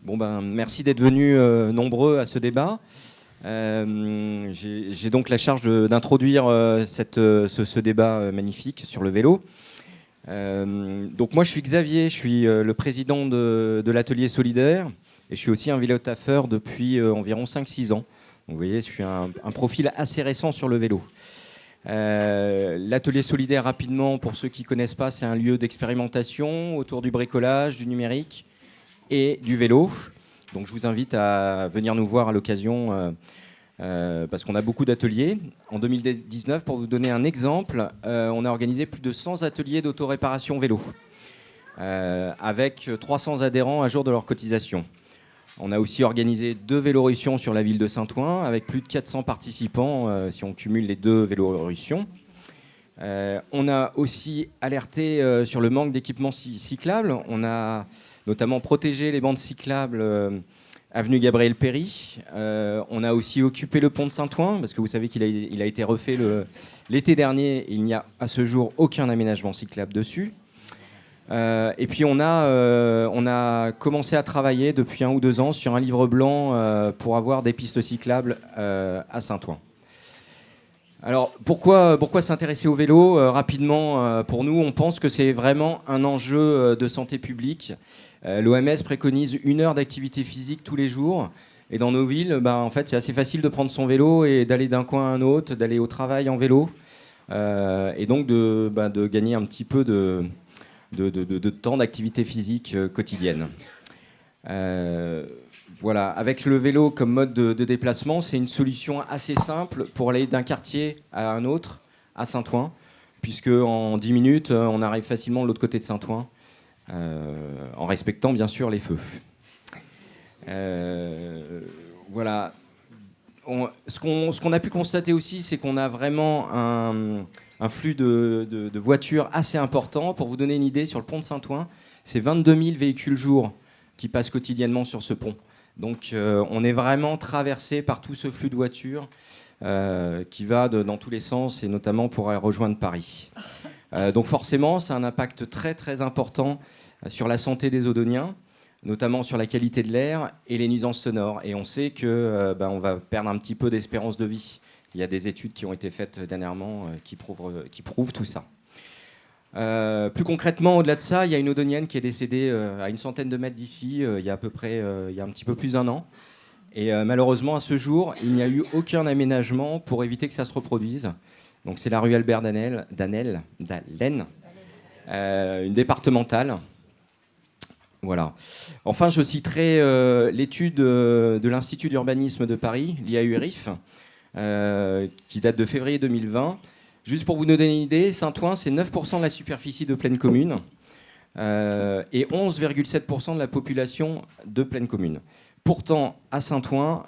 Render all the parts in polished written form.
Bon ben, merci d'être venus nombreux à ce débat. J'ai donc la charge d'introduire ce débat magnifique sur le vélo. Donc moi je suis Xavier, je suis le président de l'atelier solidaire et je suis aussi un vélo-taffeur depuis environ 5-6 ans. Donc vous voyez, je suis un profil assez récent sur le vélo. L'atelier solidaire, rapidement, pour ceux qui ne connaissent pas, c'est un lieu d'expérimentation autour du bricolage, du numérique et du vélo. Donc je vous invite à venir nous voir à l'occasion parce qu'on a beaucoup d'ateliers. En 2019, pour vous donner un exemple, on a organisé plus de 100 ateliers d'autoréparation vélo avec 300 adhérents à jour de leur cotisation. On a aussi organisé 2 Vélorussions sur la ville de Saint-Ouen avec plus de 400 participants si on cumule les 2 Vélorussions. On a aussi alerté sur le manque d'équipements cyclables. On a notamment protégé les bandes cyclables avenue Gabriel Péri. On a aussi occupé le pont de Saint-Ouen, parce que vous savez qu'il a été refait l'été dernier. Il n'y a à ce jour aucun aménagement cyclable dessus. Et puis on a commencé à travailler depuis 1 ou 2 ans sur un livre blanc pour avoir des pistes cyclables à Saint-Ouen. Alors pourquoi s'intéresser au vélo rapidement, pour nous, on pense que c'est vraiment un enjeu de santé publique. L'OMS préconise 1 heure d'activité physique tous les jours. Et dans nos villes, en fait, c'est assez facile de prendre son vélo et d'aller d'un coin à un autre, d'aller au travail en vélo. Et donc de gagner un petit peu de temps d'activité physique quotidienne. Voilà, avec le vélo comme mode de déplacement, c'est une solution assez simple pour aller d'un quartier à un autre, à Saint-Ouen, puisque en 10 minutes, on arrive facilement de l'autre côté de Saint-Ouen, en respectant bien sûr les feux. Voilà. Ce qu'on a pu constater aussi, c'est qu'on a vraiment un flux de voitures assez important. Pour vous donner une idée, sur le pont de Saint-Ouen, c'est 22 000 véhicules jour qui passent quotidiennement sur ce pont. Donc on est vraiment traversé par tout ce flux de voitures qui va dans tous les sens, et notamment pour rejoindre Paris. Donc forcément, ça a un impact très très important sur la santé des Odoniens, notamment sur la qualité de l'air et les nuisances sonores. Et on sait qu'on va perdre un petit peu d'espérance de vie. Il y a des études qui ont été faites dernièrement qui prouvent tout ça. Plus concrètement, au-delà de ça, il y a une Odonienne qui est décédée à 100 de mètres d'ici, il y a un petit peu plus d'1 an. Et malheureusement, à ce jour, il n'y a eu aucun aménagement pour éviter que ça se reproduise. Donc c'est la rue Albert d'Aisne, une départementale. Voilà. Enfin, je citerai l'étude de l'Institut d'urbanisme de Paris, l'IAURIF, qui date de février 2020. Juste pour vous donner une idée, Saint-Ouen, c'est 9% de la superficie de pleine commune et 11,7% de la population de pleine commune. Pourtant, à Saint-Ouen,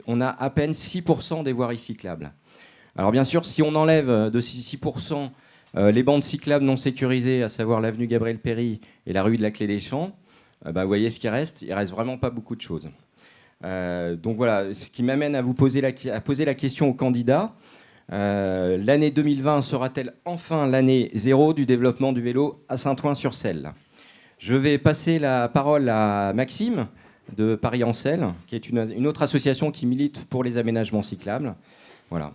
on a à peine 6% des voiries cyclables. Alors bien sûr, si on enlève de ces 6% les bandes cyclables non sécurisées, à savoir l'avenue Gabriel Péri et la rue de la Clé des Champs, vous voyez ce qui reste. Il ne reste vraiment pas beaucoup de choses. Donc voilà, ce qui m'amène à poser la question aux candidats. L'année 2020 sera-t-elle enfin l'année zéro du développement du vélo à Saint-Ouen-sur-Celle ? Je vais passer la parole à Maxime de Paris-en-Selle, qui est une autre association qui milite pour les aménagements cyclables. Voilà.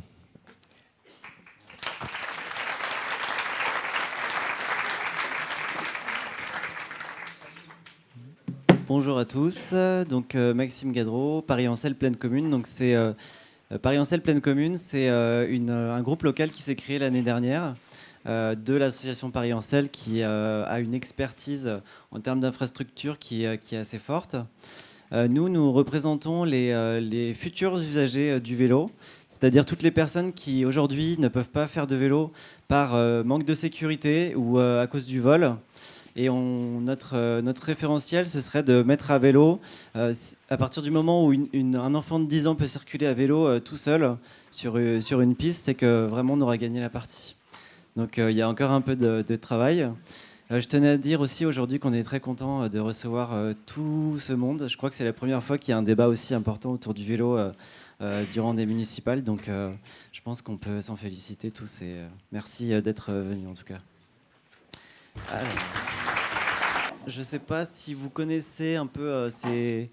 Bonjour à tous, donc Maxime Gadreau, Paris-en-Selle Pleine Commune. Donc c'est Paris-en-Selle Pleine Commune, c'est un groupe local qui s'est créé l'année dernière de l'association Paris-en-Selle qui a une expertise en termes d'infrastructure qui est assez forte. Nous représentons les futurs usagers du vélo, c'est-à-dire toutes les personnes qui aujourd'hui ne peuvent pas faire de vélo par manque de sécurité ou à cause du vol. Et notre référentiel, ce serait de mettre à vélo, à partir du moment où un enfant de 10 ans peut circuler à vélo tout seul sur une piste, c'est que vraiment on aura gagné la partie. Donc il y a encore un peu de travail. Je tenais à dire aussi aujourd'hui qu'on est très content de recevoir tout ce monde. Je crois que c'est la première fois qu'il y a un débat aussi important autour du vélo durant des municipales. Donc je pense qu'on peut s'en féliciter tous et merci d'être venus en tout cas. Alors. je ne sais pas si vous connaissez un peu ces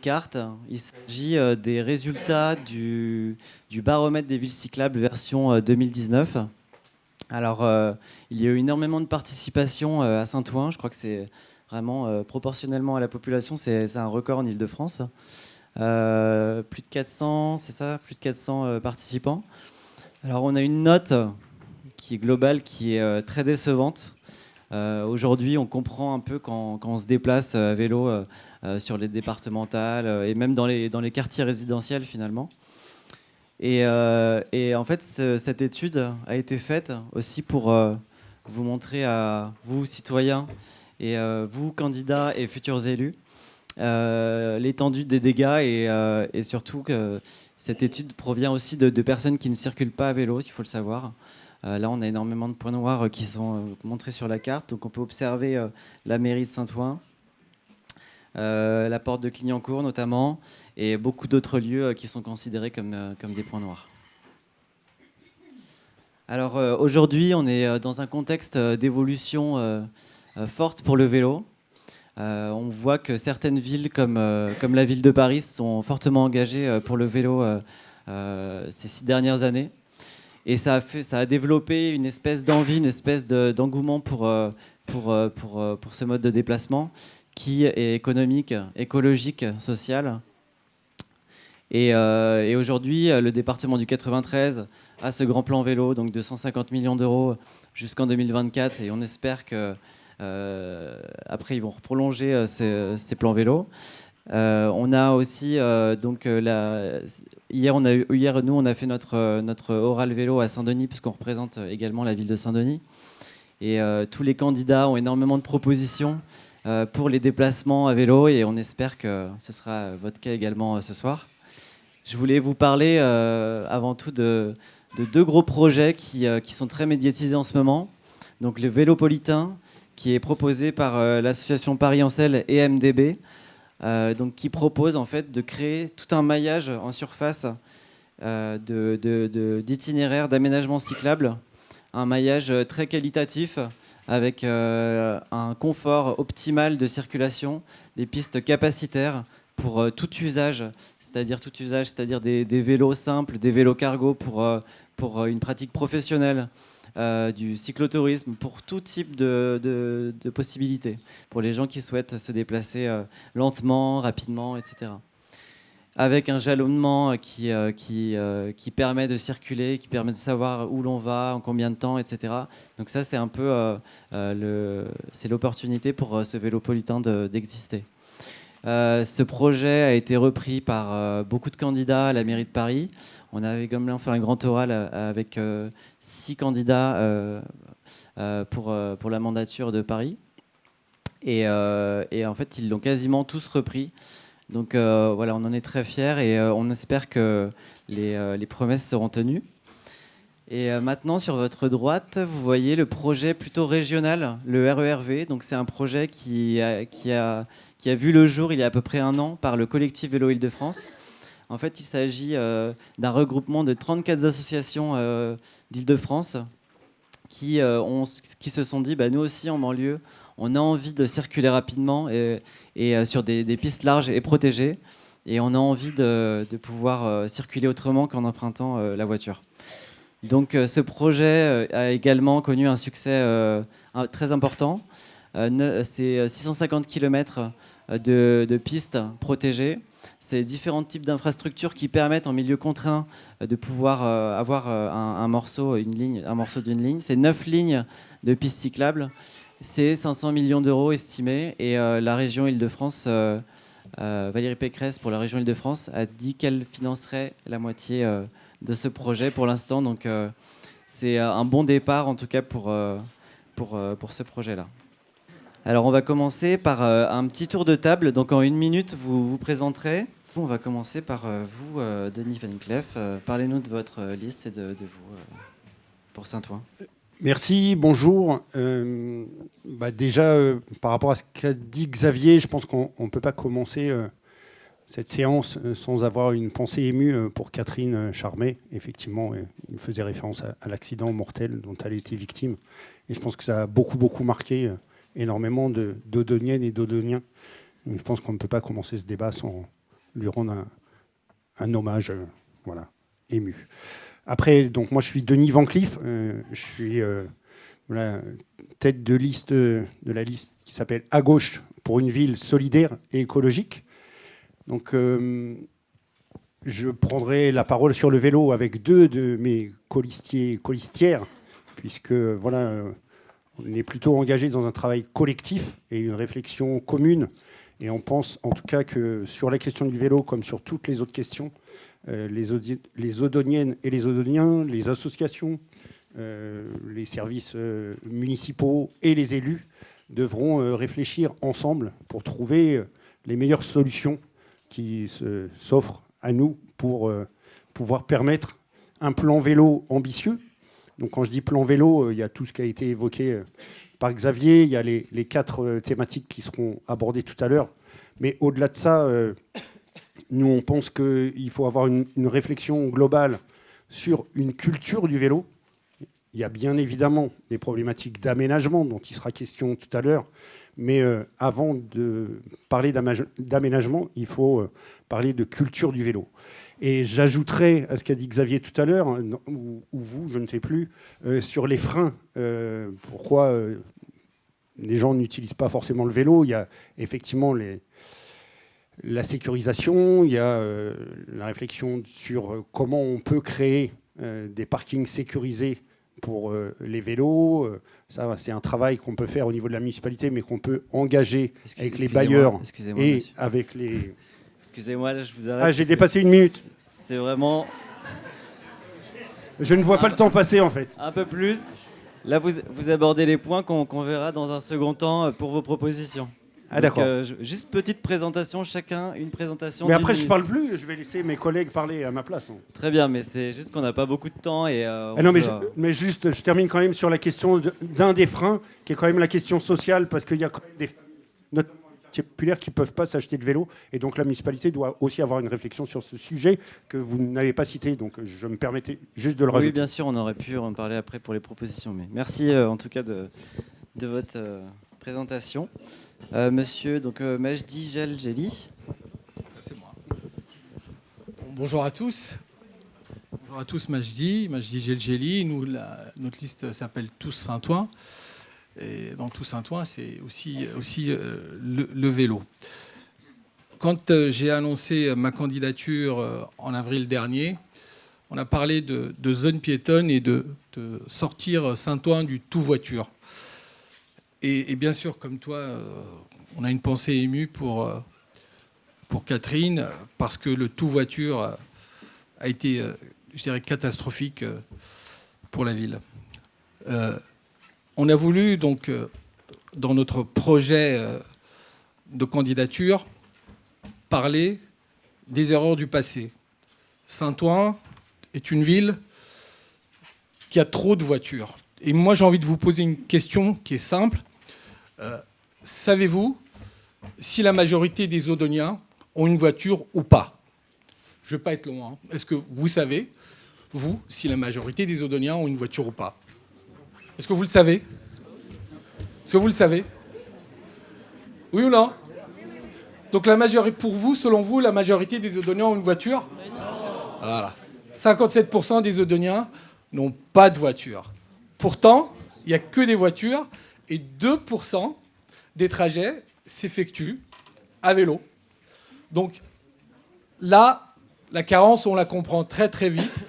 cartes. Il s'agit des résultats du baromètre des villes cyclables version 2019. Alors, il y a eu énormément de participation à Saint-Ouen. Je crois que c'est vraiment proportionnellement à la population, c'est un record en Île-de-France. Plus de 400, c'est ça, plus de 400 participants. Alors, on a une note qui est globale, qui est très décevante. Aujourd'hui, on comprend un peu quand on se déplace à vélo sur les départementales et même dans les quartiers résidentiels finalement. Et en fait, cette étude a été faite aussi pour vous montrer à vous, citoyens, et vous, candidats et futurs élus, l'étendue des dégâts et surtout que cette étude provient aussi de personnes qui ne circulent pas à vélo, il faut le savoir. Là, on a énormément de points noirs qui sont montrés sur la carte. Donc, on peut observer la mairie de Saint-Ouen, la porte de Clignancourt notamment, et beaucoup d'autres lieux qui sont considérés comme des points noirs. Alors, aujourd'hui, on est dans un contexte d'évolution forte pour le vélo. On voit que certaines villes, comme la ville de Paris, sont fortement engagées pour le vélo ces 6 dernières années. Et ça a développé une espèce d'envie, une espèce d'engouement pour ce mode de déplacement qui est économique, écologique, social. Et aujourd'hui, le département du 93 a ce grand plan vélo, donc de 150 millions d'euros jusqu'en 2024. Et on espère que après, ils vont prolonger ces plans vélo. On a aussi hier, nous on a fait notre oral vélo à Saint-Denis puisqu'on représente également la ville de Saint-Denis et tous les candidats ont énormément de propositions pour les déplacements à vélo et on espère que ce sera votre cas également ce soir. Je voulais vous parler avant tout de 2 gros projets qui sont très médiatisés en ce moment. Donc le Vélopolitain qui est proposé par l'association Paris-Ancel et MDB. Donc, qui propose en fait de créer tout un maillage en surface d'itinéraires, d'aménagements cyclables, un maillage très qualitatif avec un confort optimal de circulation, des pistes capacitaires pour tout usage, c'est-à-dire des vélos simples, des vélos cargo pour une pratique professionnelle. Du cyclotourisme, pour tout type de possibilités, pour les gens qui souhaitent se déplacer lentement, rapidement, etc. Avec un jalonnement qui permet de circuler, qui permet de savoir où l'on va, en combien de temps, etc. Donc ça, c'est un peu c'est l'opportunité pour ce Vélopolitain d'exister. Ce projet a été repris par beaucoup de candidats à la mairie de Paris. On avait comme fait un grand oral avec 6 candidats pour la mandature de Paris. Et en fait, ils l'ont quasiment tous repris. Donc voilà, on en est très fiers et on espère que les promesses seront tenues. Et maintenant, sur votre droite, vous voyez le projet plutôt régional, le RERV. Donc c'est un projet qui a vu le jour il y a à peu près 1 an par le collectif Vélo Île-de-France. En fait, il s'agit d'un regroupement de 34 associations d'Île-de-France qui se sont dit, nous aussi en banlieue, on a envie de circuler rapidement et sur des pistes larges et protégées. Et on a envie de pouvoir circuler autrement qu'en empruntant la voiture. Donc ce projet a également connu un succès très important. C'est 650 km de pistes protégées. C'est différents types d'infrastructures qui permettent en milieu contraint de pouvoir avoir un morceau d'une ligne. C'est 9 lignes de pistes cyclables. C'est 500 millions d'euros estimés. Et la région Île-de-France, Valérie Pécresse pour la région Île-de-France, a dit qu'elle financerait la moitié de ce projet pour l'instant. Donc c'est un bon départ en tout cas pour ce projet-là. Alors on va commencer par un petit tour de table. Donc en 1 minute, vous vous présenterez. On va commencer par vous, Denis Van Cleef. Parlez-nous de votre liste et de vous pour Saint-Ouen. Merci, bonjour. Déjà, par rapport à ce qu'a dit Xavier, je pense qu'on ne peut pas commencer cette séance sans avoir une pensée émue pour Catherine Charmet. Effectivement, il faisait référence à l'accident mortel dont elle a été victime. Et je pense que ça a beaucoup, beaucoup marqué énormément d'Odoniennes et d'Odoniens. Donc, je pense qu'on ne peut pas commencer ce débat sans lui rendre un hommage voilà, ému. Après, donc, moi, je suis Denis Van Cleef. Je suis voilà, tête de liste de la liste qui s'appelle « À gauche pour une ville solidaire et écologique ». Donc, je prendrai la parole sur le vélo avec deux de mes colistières, puisque voilà, on est plutôt engagé dans un travail collectif et une réflexion commune. Et on pense en tout cas que sur la question du vélo, comme sur toutes les autres questions, les Odoniennes et les Odoniens, les associations, les services municipaux et les élus devront réfléchir ensemble pour trouver les meilleures solutions qui s'offrent à nous pour pouvoir permettre un plan vélo ambitieux. Donc quand je dis plan vélo, il y a tout ce qui a été évoqué par Xavier, il y a les 4 thématiques qui seront abordées tout à l'heure. Mais au-delà de ça, nous, on pense qu'il faut avoir une réflexion globale sur une culture du vélo. Il y a bien évidemment des problématiques d'aménagement dont il sera question tout à l'heure. Mais avant de parler d'aménagement, il faut parler de culture du vélo. Et j'ajouterai à ce qu'a dit Xavier tout à l'heure, ou vous, je ne sais plus, sur les freins. Pourquoi les gens n'utilisent pas forcément le vélo? Il y a effectivement la sécurisation, il y a la réflexion sur comment on peut créer des parkings sécurisés pour les vélos. Ça, c'est un travail qu'on peut faire au niveau de la municipalité, mais qu'on peut engager avec les bailleurs et monsieur. Avec les... Excusez-moi, là, je vous arrête. Ah, j'ai dépassé 1 minute. C'est vraiment... Je ne vois pas le temps passer, en fait. Un peu plus. Là, vous abordez les points qu'on verra dans un second temps pour vos propositions. Ah, d'accord. Juste petite présentation, chacun une présentation. Mais après, je ne parle plus, je vais laisser mes collègues parler à ma place. Très bien, mais c'est juste qu'on n'a pas beaucoup de temps. Et, non, mais juste, je termine quand même sur la question d'un des freins, qui est quand même la question sociale, parce qu'il y a quand même des notamment les quartiers populaires qui ne peuvent pas s'acheter de vélo. Et donc, la municipalité doit aussi avoir une réflexion sur ce sujet que vous n'avez pas cité. Donc, je me permettais juste de le rajouter. Oui, bien sûr, on aurait pu en parler après pour les propositions. Mais merci en tout cas de votre présentation. Monsieur Majdi Geljeli. C'est moi. Bonjour à tous. Bonjour à tous, Majdi Geljeli. Notre liste s'appelle Tous Saint-Ouen. Et dans Tous Saint-Ouen, c'est aussi le vélo. Quand j'ai annoncé ma candidature en avril dernier, on a parlé de zone piétonne et de sortir Saint-Ouen du tout-voiture. Et bien sûr, comme toi, on a une pensée émue pour Catherine, parce que le tout-voiture a été, je dirais, catastrophique pour la ville. On a voulu, donc, dans notre projet de candidature, parler des erreurs du passé. Saint-Ouen est une ville qui a trop de voitures. Et moi, j'ai envie de vous poser une question qui est simple. Savez-vous si la majorité des Odoniens ont une voiture ou pas? Je ne vais pas être long. Est-ce que vous savez, vous, si la majorité des Odoniens ont une voiture ou pas? Est-ce que vous le savez? Est-ce que vous le savez? Oui ou non? Donc pour vous, selon vous, la majorité des Odoniens ont une voiture? Voilà. 57% des Odoniens n'ont pas de voiture. Pourtant, il n'y a que des voitures et 2% des trajets s'effectuent à vélo. Donc là, la carence, on la comprend très très vite.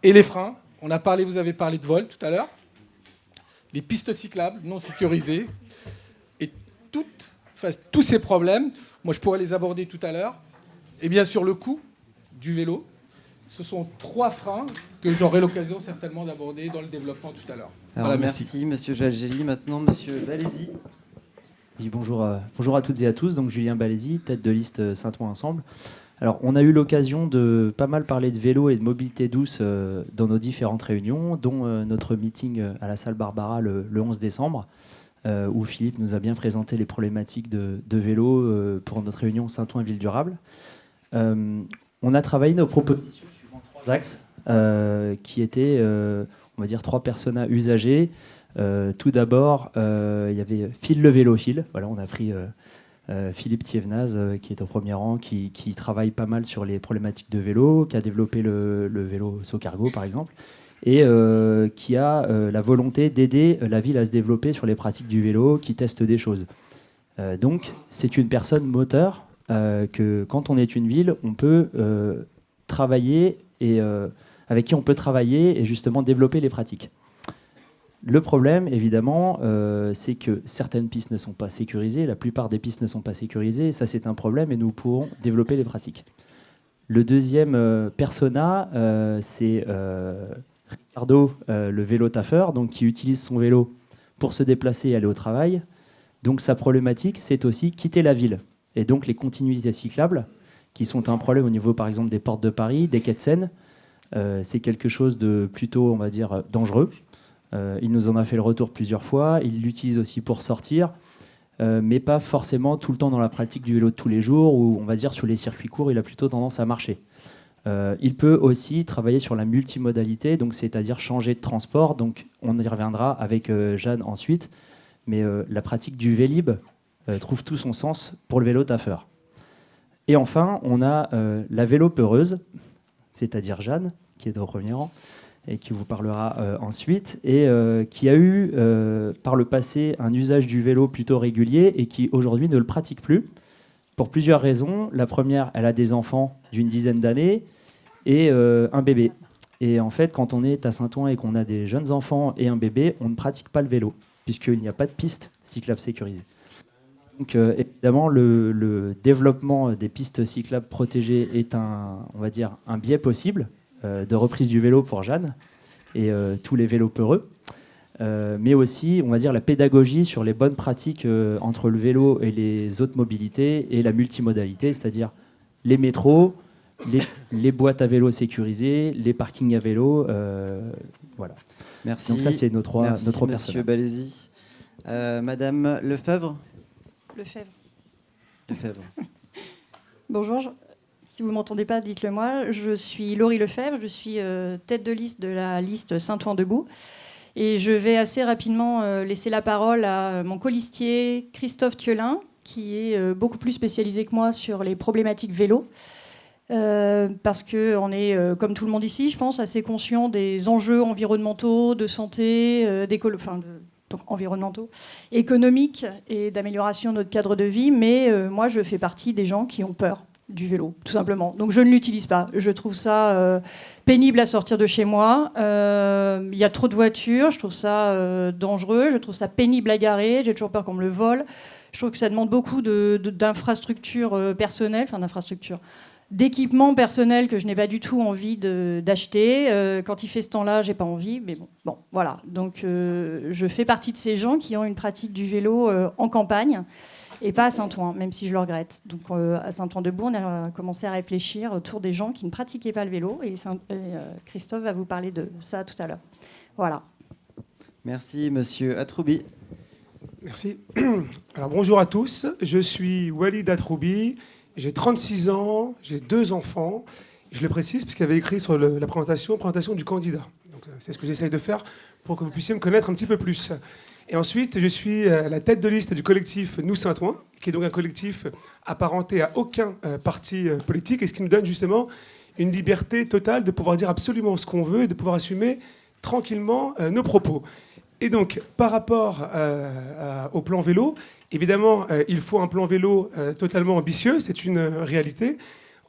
Et les freins, vous avez parlé de vol tout à l'heure, les pistes cyclables non sécurisées, et tous ces problèmes, moi je pourrais les aborder tout à l'heure. Et bien sûr, le coût du vélo, ce sont 3 freins que j'aurai l'occasion certainement d'aborder dans le développement tout à l'heure. Voilà, merci Monsieur Geljeli. Maintenant, Monsieur Balézy. Oui, bonjour à toutes et à tous. Donc Julien Balézy, tête de liste Saint-Ouen Ensemble. Alors, on a eu l'occasion de pas mal parler de vélo et de mobilité douce dans nos différentes réunions, dont notre meeting à la salle Barbara le 11 décembre, où Philippe nous a bien présenté les problématiques de vélo pour notre réunion Saint-Ouen Ville Durable. On a travaillé nos propositions suivant 3 axes qui étaient, on va dire, 3 personas usagers, Tout d'abord, il y avait File le vélophile. Voilà, on a pris Philippe Thievenaz, qui est au premier rang, qui travaille pas mal sur les problématiques de vélo, qui a développé le vélo Socargo, par exemple, et qui a la volonté d'aider la ville à se développer sur les pratiques du vélo, qui teste des choses. Donc, c'est une personne moteur que, quand on est une ville, on peut travailler et avec qui on peut travailler et justement développer les pratiques. Le problème, évidemment, c'est que certaines pistes ne sont pas sécurisées, la plupart des pistes ne sont pas sécurisées, et ça c'est un problème et nous pourrons développer les pratiques. Le deuxième persona, c'est Ricardo, le vélo taffeur, donc, qui utilise son vélo pour se déplacer et aller au travail. Donc sa problématique, c'est aussi quitter la ville. Et donc les continuités cyclables, qui sont un problème au niveau, par exemple, des portes de Paris, des quais de Seine, c'est quelque chose de plutôt, on va dire, dangereux. Il nous en a fait le retour plusieurs fois. Il l'utilise aussi pour sortir, mais pas forcément tout le temps dans la pratique du vélo de tous les jours, où on va dire sur les circuits courts, il a plutôt tendance à marcher. Il peut aussi travailler sur la multimodalité, donc c'est-à-dire changer de transport. Donc on y reviendra avec Jeanne ensuite, mais la pratique du Vélib trouve tout son sens pour le vélo taffeur. Et enfin, on a la vélo peureuse, c'est-à-dire Jeanne, qui est au premier rang, et qui vous parlera ensuite, et qui a eu par le passé un usage du vélo plutôt régulier et qui aujourd'hui ne le pratique plus, pour plusieurs raisons. La première, elle a des enfants d'une dizaine d'années et un bébé. Et en fait, quand on est à Saint-Ouen et qu'on a des jeunes enfants et un bébé, on ne pratique pas le vélo, puisqu'il n'y a pas de piste cyclable sécurisée. Donc évidemment, le développement des pistes cyclables protégées est on va dire, un biais possible de reprise du vélo pour Jeanne et tous les vélos peureux, mais aussi, on va dire, la pédagogie sur les bonnes pratiques entre le vélo et les autres mobilités et la multimodalité, c'est-à-dire les métros, les boîtes à vélo sécurisées, les parkings à vélo, voilà. Merci. Donc ça, c'est nos trois Monsieur personnages. Balézy. Madame Lefebvre. Lefebvre. Bonjour, si vous ne m'entendez pas, dites-le moi. Je suis Laurie Lefebvre, je suis tête de liste de la liste Saint-Ouen Debout. Et je vais assez rapidement laisser la parole à mon colistier Christophe Thiolin, qui est beaucoup plus spécialisé que moi sur les problématiques vélo. Parce qu'on est, comme tout le monde ici, je pense, assez conscient des enjeux environnementaux, de santé, donc environnementaux, économiques et d'amélioration de notre cadre de vie. Mais moi, je fais partie des gens qui ont peur du vélo, tout simplement. Donc je ne l'utilise pas. Je trouve ça pénible à sortir de chez moi. Il y a trop de voitures, je trouve ça dangereux, je trouve ça pénible à garer, j'ai toujours peur qu'on me le vole. Je trouve que ça demande beaucoup d'infrastructures personnelles, d'équipements personnels que je n'ai pas du tout envie d'acheter. Quand il fait ce temps-là, j'ai pas envie, mais bon, voilà. Donc je fais partie de ces gens qui ont une pratique du vélo en campagne, et pas à Saint-Ouen, même si je le regrette. Donc à Saint-Ouen-Debout, on a commencé à réfléchir autour des gens qui ne pratiquaient pas le vélo, et Christophe va vous parler de ça tout à l'heure. Voilà. Merci, monsieur Atroubi. Merci. Alors bonjour à tous, je suis Walid Atroubi, j'ai 36 ans, j'ai 2 enfants. Je le précise parce qu'il y avait écrit sur la présentation du candidat. Donc, c'est ce que j'essaye de faire pour que vous puissiez me connaître un petit peu plus. Et ensuite, je suis la tête de liste du collectif Nous Saint-Ouen, qui est donc un collectif apparenté à aucun parti politique, et ce qui nous donne justement une liberté totale de pouvoir dire absolument ce qu'on veut et de pouvoir assumer tranquillement nos propos. Et donc, par rapport au plan vélo, évidemment, il faut un plan vélo totalement ambitieux, c'est une réalité.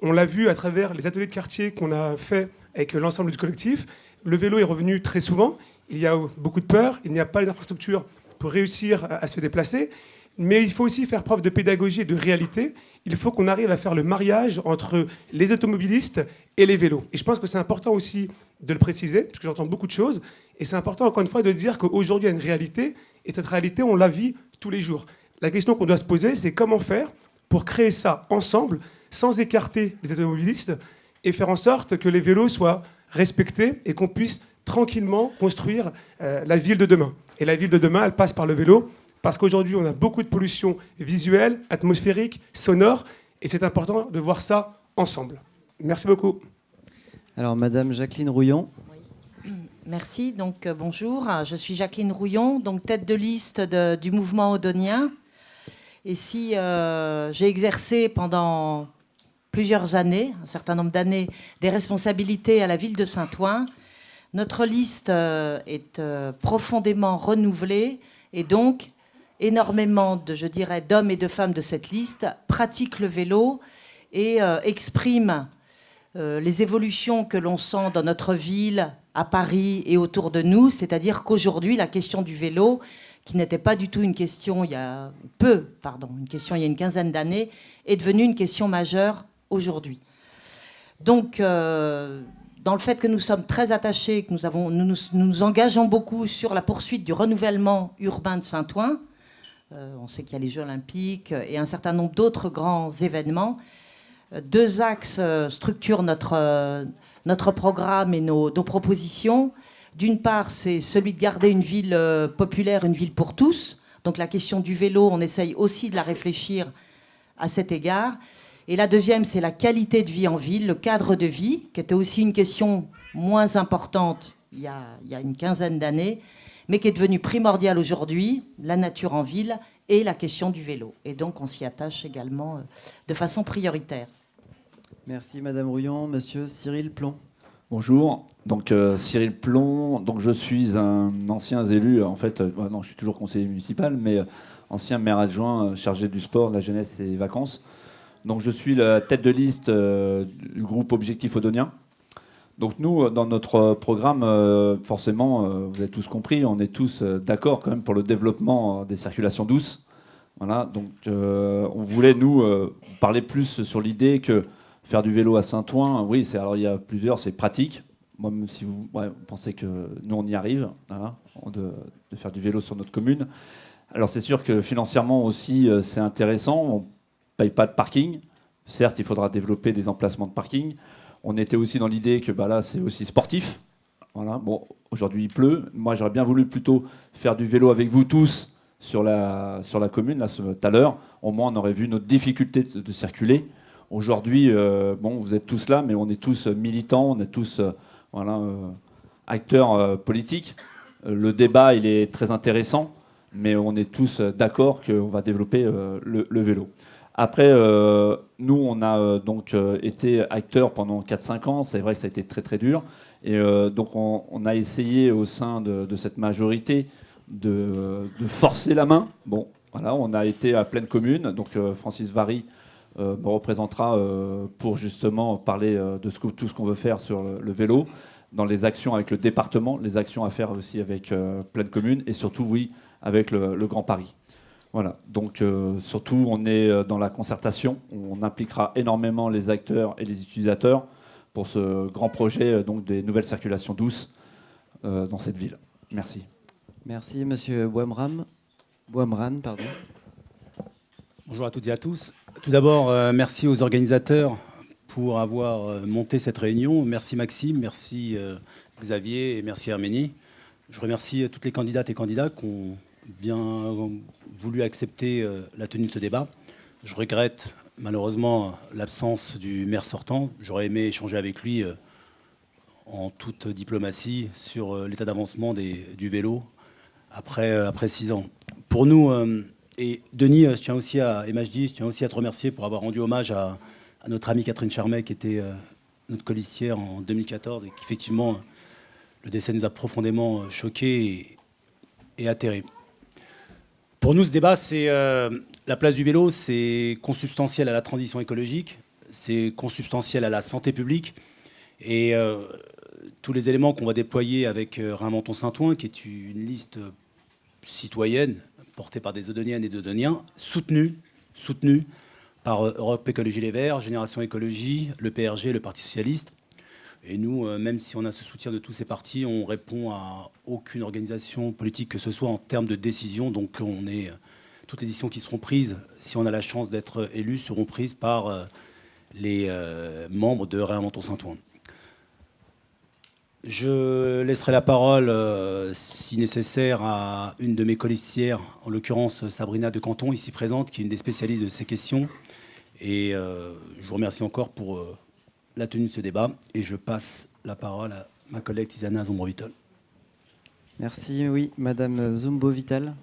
On l'a vu à travers les ateliers de quartier qu'on a fait avec l'ensemble du collectif. Le vélo est revenu très souvent. Il y a beaucoup de peur, il n'y a pas les infrastructures pour réussir à se déplacer. Mais il faut aussi faire preuve de pédagogie et de réalité. Il faut qu'on arrive à faire le mariage entre les automobilistes et les vélos. Et je pense que c'est important aussi de le préciser, parce que j'entends beaucoup de choses. Et c'est important, encore une fois, de dire qu'aujourd'hui, il y a une réalité. Et cette réalité, on la vit tous les jours. La question qu'on doit se poser, c'est comment faire pour créer ça ensemble, sans écarter les automobilistes, et faire en sorte que les vélos soient respectés et qu'on puisse tranquillement construire la ville de demain. Et la ville de demain, elle passe par le vélo. Parce qu'aujourd'hui, on a beaucoup de pollution visuelle, atmosphérique, sonore, et c'est important de voir ça ensemble. Merci beaucoup. Alors, Madame Jacqueline Rouillon. Merci. Donc, bonjour, je suis Jacqueline Rouillon, donc tête de liste du mouvement Odonien. Et si j'ai exercé pendant plusieurs années, un certain nombre d'années, des responsabilités à la ville de Saint-Ouen, notre liste est profondément renouvelée et donc énormément d'hommes et de femmes de cette liste pratiquent le vélo et expriment les évolutions que l'on sent dans notre ville, à Paris et autour de nous, c'est-à-dire qu'aujourd'hui, la question du vélo, qui n'était pas du tout une question il y a une quinzaine d'années, est devenue une question majeure aujourd'hui. Donc, dans le fait que nous sommes très attachés, que nous nous engageons beaucoup sur la poursuite du renouvellement urbain de Saint-Ouen, on sait qu'il y a les Jeux Olympiques et un certain nombre d'autres grands événements. Deux axes structurent notre programme et nos propositions. D'une part, c'est celui de garder une ville populaire, une ville pour tous. Donc la question du vélo, on essaye aussi de la réfléchir à cet égard. Et la deuxième, c'est la qualité de vie en ville, le cadre de vie, qui était aussi une question moins importante il y a une quinzaine d'années, mais qui est devenue primordiale aujourd'hui, la nature en ville et la question du vélo. Et donc on s'y attache également de façon prioritaire. Merci Madame Rouillon. Monsieur Cyril Plon. Bonjour, donc Cyril Plon, donc je suis un ancien élu, en fait, non, je suis toujours conseiller municipal, mais ancien maire adjoint chargé du sport, de la jeunesse et des vacances. Donc je suis la tête de liste du groupe Objectif Odonien. Donc nous, dans notre programme, forcément, vous avez tous compris, on est tous d'accord quand même pour le développement des circulations douces. Voilà, donc on voulait, nous, parler plus sur l'idée que faire du vélo à Saint-Ouen, oui, alors il y a plusieurs, c'est pratique. Moi, même si vous pensez que nous, on y arrive, voilà, de faire du vélo sur notre commune. Alors c'est sûr que financièrement aussi, c'est intéressant. On ne paye pas de parking. Certes, il faudra développer des emplacements de parking. On était aussi dans l'idée que là, c'est aussi sportif. Voilà. Bon, aujourd'hui, il pleut. Moi, j'aurais bien voulu plutôt faire du vélo avec vous tous sur la commune, là, tout à l'heure. Au moins, on aurait vu notre difficulté de circuler. Aujourd'hui, vous êtes tous là, mais on est tous militants, on est tous acteurs politiques. Le débat, il est très intéressant, mais on est tous d'accord qu'on va développer le vélo. Après, nous, on a donc été acteurs pendant 4-5 ans. C'est vrai que ça a été très, très dur. Et donc, on a essayé au sein de cette majorité de forcer la main. Bon, voilà, on a été à pleine commune. Donc, Francis Vary me représentera pour justement parler de tout ce qu'on veut faire sur le vélo, dans les actions avec le département, les actions à faire aussi avec pleine commune et surtout, oui, avec le Grand Paris. Voilà, donc surtout on est dans la concertation, on impliquera énormément les acteurs et les utilisateurs pour ce grand projet donc des nouvelles circulations douces dans cette ville. Merci. Merci Monsieur Boimran, pardon. Bonjour à toutes et à tous. Tout d'abord, merci aux organisateurs pour avoir monté cette réunion. Merci Maxime, merci Xavier et merci Herménie. Je remercie toutes les candidates et candidats qui ont bien voulu accepter la tenue de ce débat. Je regrette malheureusement l'absence du maire sortant. J'aurais aimé échanger avec lui en toute diplomatie sur l'état d'avancement du vélo après 6 ans. Pour nous, et Denis, je tiens aussi à te remercier pour avoir rendu hommage à notre amie Catherine Charmet, qui était notre colistière en 2014 et qu'effectivement, le décès nous a profondément choqués et atterrés. Pour nous, ce débat, c'est la place du vélo, c'est consubstantiel à la transition écologique, c'est consubstantiel à la santé publique. Et tous les éléments qu'on va déployer avec Réinventons Saint-Ouen, qui est une liste citoyenne portée par des Odoniennes et des Odoniens, soutenue par Europe Écologie Les Verts, Génération Écologie, le PRG, le Parti Socialiste. Et nous, même si on a ce soutien de tous ces partis, on répond à aucune organisation politique que ce soit en termes de décision. Donc toutes les décisions qui seront prises, si on a la chance d'être élus, seront prises par les membres de Réinventons Saint-Ouen. Je laisserai la parole, si nécessaire, à une de mes colistières, en l'occurrence Sabrina de Canton, ici présente, qui est une des spécialistes de ces questions. Et je vous remercie encore pour la tenue de ce débat. Et je passe la parole à ma collègue Tisana Zombrovitol. Merci, oui, Madame Zumbo-Vital.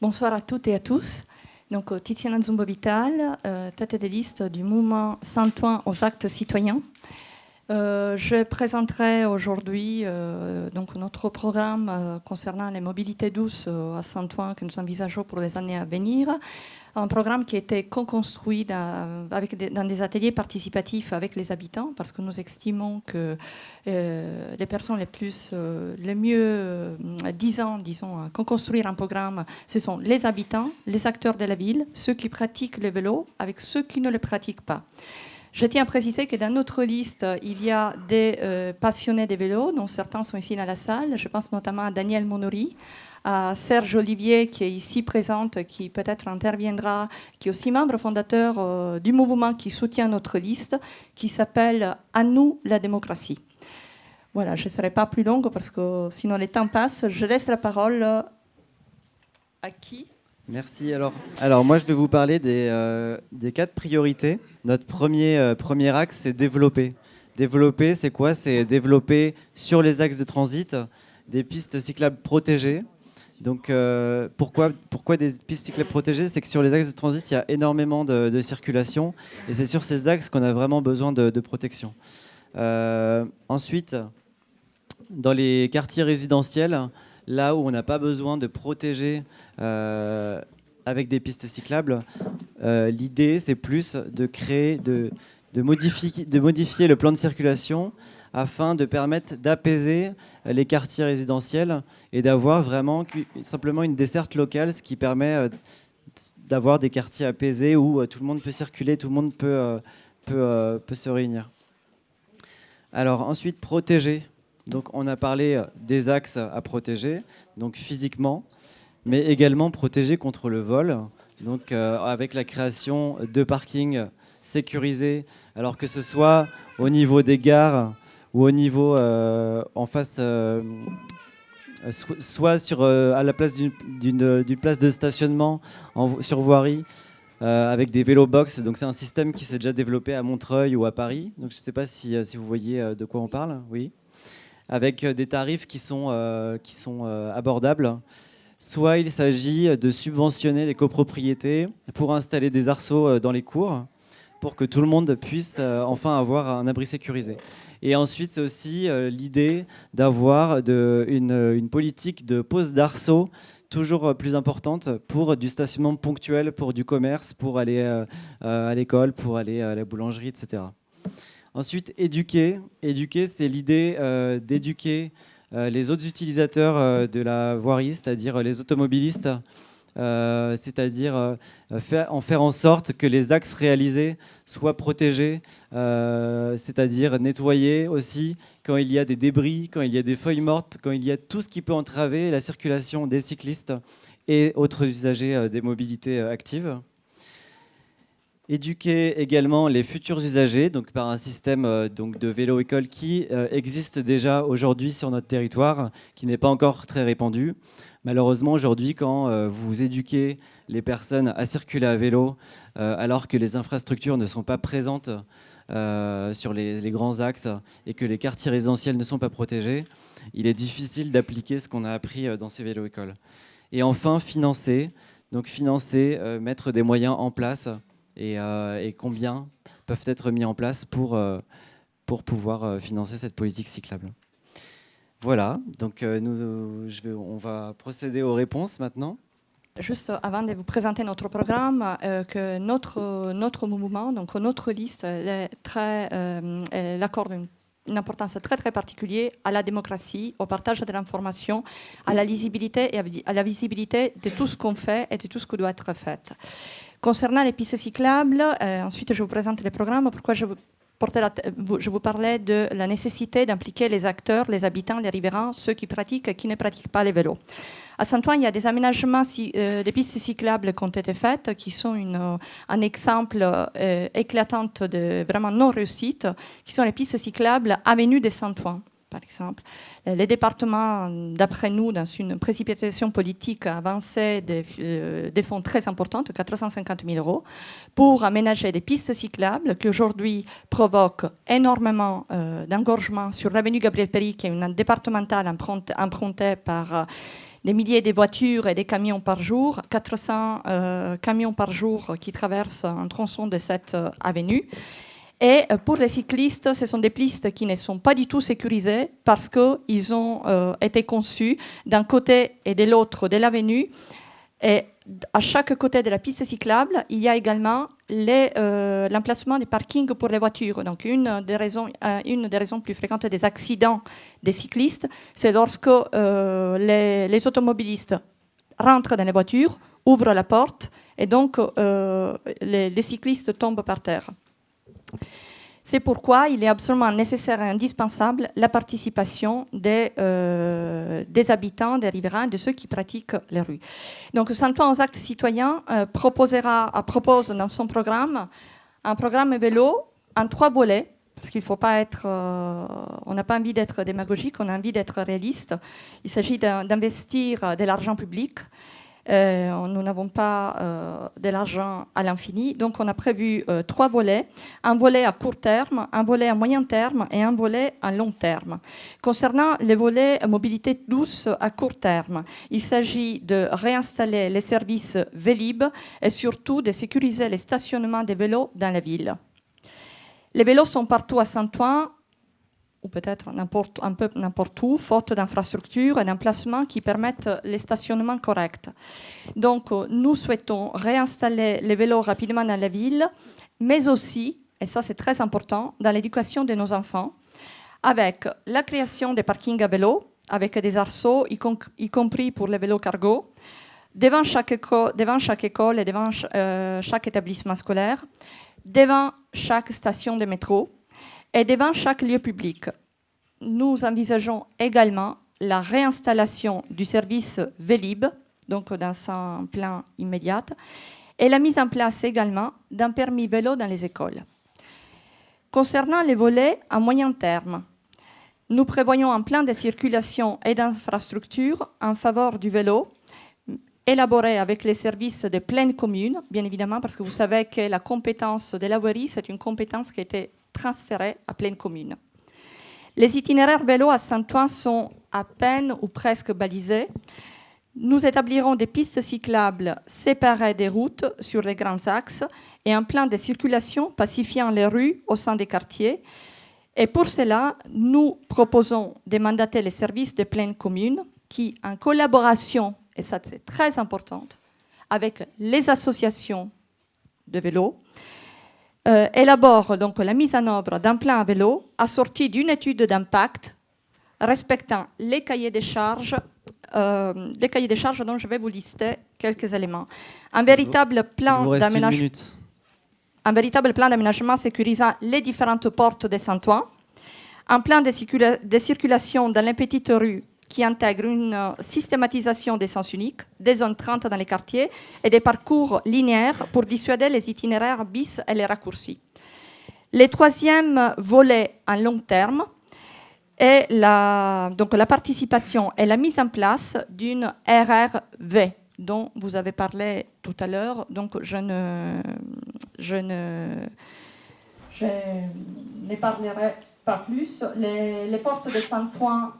Bonsoir à toutes et à tous. Donc, Tiziana Zumbo-Vital, tête de liste du mouvement Saint-Ouen aux actes citoyens. Je présenterai aujourd'hui donc notre programme concernant les mobilités douces à Saint-Ouen que nous envisageons pour les années à venir. Un programme qui a été co-construit dans des ateliers participatifs avec les habitants, parce que nous estimons que les personnes les mieux disant, disons, à co-construire un programme, ce sont les habitants, les acteurs de la ville, ceux qui pratiquent le vélo, avec ceux qui ne le pratiquent pas. Je tiens à préciser que dans notre liste, il y a des passionnés de vélo, dont certains sont ici dans la salle. Je pense notamment à Daniel Monori, à Serge Olivier, qui est ici présente, qui peut-être interviendra, qui est aussi membre fondateur du mouvement qui soutient notre liste, qui s'appelle « À nous la démocratie ». Voilà, je ne serai pas plus longue parce que sinon le temps passe. Je laisse la parole à qui ? Merci. Alors moi, je vais vous parler des 4 priorités. Notre premier axe, c'est développer. Développer, c'est quoi? C'est développer sur les axes de transit des pistes cyclables protégées. Donc, pourquoi des pistes cyclables protégées? C'est que sur les axes de transit, il y a énormément de circulation. Et c'est sur ces axes qu'on a vraiment besoin de protection. Ensuite, dans les quartiers résidentiels, là où on n'a pas besoin de protéger avec des pistes cyclables, l'idée, c'est plus de créer, de modifier le plan de circulation afin de permettre d'apaiser les quartiers résidentiels et d'avoir vraiment simplement une desserte locale, ce qui permet d'avoir des quartiers apaisés où tout le monde peut circuler, tout le monde peut se réunir. Alors ensuite, protéger. Donc on a parlé des axes à protéger, donc physiquement, mais également protéger contre le vol, donc avec la création de parkings sécurisés, alors que ce soit au niveau des gares ou au niveau en face, soit à la place d'une place de stationnement sur voirie, avec des vélo-box. Donc c'est un système qui s'est déjà développé à Montreuil ou à Paris. Donc je ne sais pas si vous voyez de quoi on parle. Oui. Avec des tarifs qui sont abordables. Soit il s'agit de subventionner les copropriétés pour installer des arceaux dans les cours, pour que tout le monde puisse enfin avoir un abri sécurisé. Et ensuite, c'est aussi l'idée d'avoir une politique de pose d'arceaux toujours plus importante pour du stationnement ponctuel, pour du commerce, pour aller à l'école, pour aller à la boulangerie, etc. Ensuite, éduquer. Éduquer, c'est l'idée d'éduquer les autres utilisateurs de la voirie, c'est-à-dire les automobilistes, c'est-à-dire faire en sorte que les axes réalisés soient protégés, c'est-à-dire nettoyer aussi quand il y a des débris, quand il y a des feuilles mortes, quand il y a tout ce qui peut entraver la circulation des cyclistes et autres usagers des mobilités actives. Éduquer également les futurs usagers, donc par un système donc de vélo-école qui existe déjà aujourd'hui sur notre territoire, qui n'est pas encore très répandu. Malheureusement, aujourd'hui, quand vous éduquez les personnes à circuler à vélo, alors que les infrastructures ne sont pas présentes sur les grands axes et que les quartiers résidentiels ne sont pas protégés, il est difficile d'appliquer ce qu'on a appris dans ces vélo-écoles. Et enfin, financer, mettre des moyens en place. Et combien peuvent être mis en place pour pouvoir financer cette politique cyclable. Voilà, donc on va procéder aux réponses maintenant. Juste avant de vous présenter notre programme, que notre mouvement, donc notre liste, elle accorde une importance très très particulière à la démocratie, au partage de l'information, à la lisibilité et à la visibilité de tout ce qu'on fait et de tout ce qui doit être fait. Concernant les pistes cyclables, ensuite je vous présente le programme. Pourquoi je vous parlais de la nécessité d'impliquer les acteurs, les habitants, les riverains, ceux qui pratiquent et qui ne pratiquent pas les vélos. À Saint-Ouen, il y a des aménagements des pistes cyclables qui ont été faites, qui sont un exemple éclatant de vraiment non-réussite, qui sont les pistes cyclables Avenue de Saint-Ouen. par exemple. Les départements, d'après nous, dans une précipitation politique, avançaient des fonds très importants, de 450 000 €, pour aménager des pistes cyclables qui aujourd'hui provoquent énormément d'engorgement sur l'avenue Gabriel-Péri, qui est une départementale empruntée par des milliers de voitures et des camions par jour, 400 camions par jour qui traversent un tronçon de cette avenue. Et pour les cyclistes, ce sont des pistes qui ne sont pas du tout sécurisées parce qu'ils ont été conçus d'un côté et de l'autre de l'avenue. Et à chaque côté de la piste cyclable, il y a également l'emplacement des parkings pour les voitures. Donc une des raisons plus fréquentes des accidents des cyclistes, c'est lorsque les automobilistes rentrent dans les voitures, ouvrent la porte et donc les cyclistes tombent par terre. C'est pourquoi il est absolument nécessaire et indispensable la participation des habitants, des riverains, de ceux qui pratiquent les rues. Donc, Saint-Ouen aux actes citoyens propose dans son programme un programme vélo en 3 volets, parce qu'il ne faut pas être... on n'a pas envie d'être démagogique, on a envie d'être réaliste. Il s'agit d'investir de l'argent public. Nous n'avons pas de l'argent à l'infini, donc on a prévu 3 volets, un volet à court terme, un volet à moyen terme et un volet à long terme. Concernant les volets mobilité douce à court terme, il s'agit de réinstaller les services Vélib et surtout de sécuriser les stationnements des vélos dans la ville. Les vélos sont partout à Saint-Ouen, ou peut-être un peu n'importe où, faute d'infrastructures et d'emplacements qui permettent les stationnements corrects. Donc, nous souhaitons réinstaller les vélos rapidement dans la ville, mais aussi, et ça c'est très important, dans l'éducation de nos enfants, avec la création des parkings à vélos, avec des arceaux, y compris pour les vélos cargo, devant chaque école et devant chaque établissement scolaire, devant chaque station de métro, et devant chaque lieu public. Nous envisageons également la réinstallation du service Vélib, donc dans un plan immédiat, et la mise en place également d'un permis vélo dans les écoles. Concernant les volets à moyen terme, nous prévoyons un plan de circulation et d'infrastructure en faveur du vélo, élaboré avec les services de pleine commune, bien évidemment, parce que vous savez que la compétence de la voirie, c'est une compétence qui a été transférés à pleine commune. Les itinéraires vélo à Saint-Ouen sont à peine ou presque balisés. Nous établirons des pistes cyclables séparées des routes sur les grands axes et un plan de circulation pacifiant les rues au sein des quartiers. Et pour cela, nous proposons de mandater les services de pleine commune qui, en collaboration, et ça c'est très important, avec les associations de vélo, élabore donc la mise en œuvre d'un plan à vélo assorti d'une étude d'impact respectant les cahiers des charges dont je vais vous lister quelques éléments. Un véritable plan d'aménagement sécurisant les différentes portes de Saint-Ouen, un plan de circulation dans les petites rues qui intègre une systématisation des sens uniques, des zones 30 dans les quartiers et des parcours linéaires pour dissuader les itinéraires bis et les raccourcis. Le 3e volet en long terme est la participation et la mise en place d'une RRV dont vous avez parlé tout à l'heure. Donc je ne parlerai pas plus. Les portes de Saint-Ouen,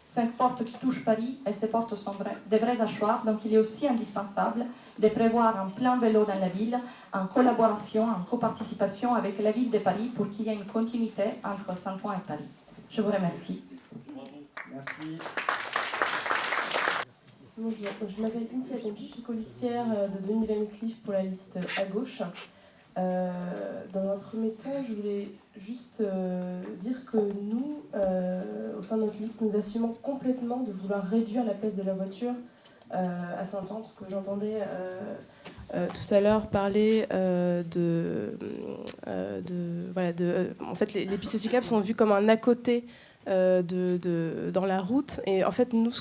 5 portes qui touchent Paris, et ces portes sont des vrais hachoirs. Donc il est aussi indispensable de prévoir un plan vélo dans la ville en collaboration, en coparticipation avec la ville de Paris pour qu'il y ait une continuité entre Saint-Ouen et Paris. Je vous remercie. Merci. Bonjour, je m'appelle Insia Tempi, je suis colistière de Denis Van Cleef pour la liste à gauche. Dans un premier temps, je voulais juste dire que nous, au sein de notre liste, nous assumons complètement de vouloir réduire la place de la voiture à Saint-Ouen, parce que j'entendais tout à l'heure parler en fait, les pistes cyclables sont vues comme un à côté dans la route, et en fait nous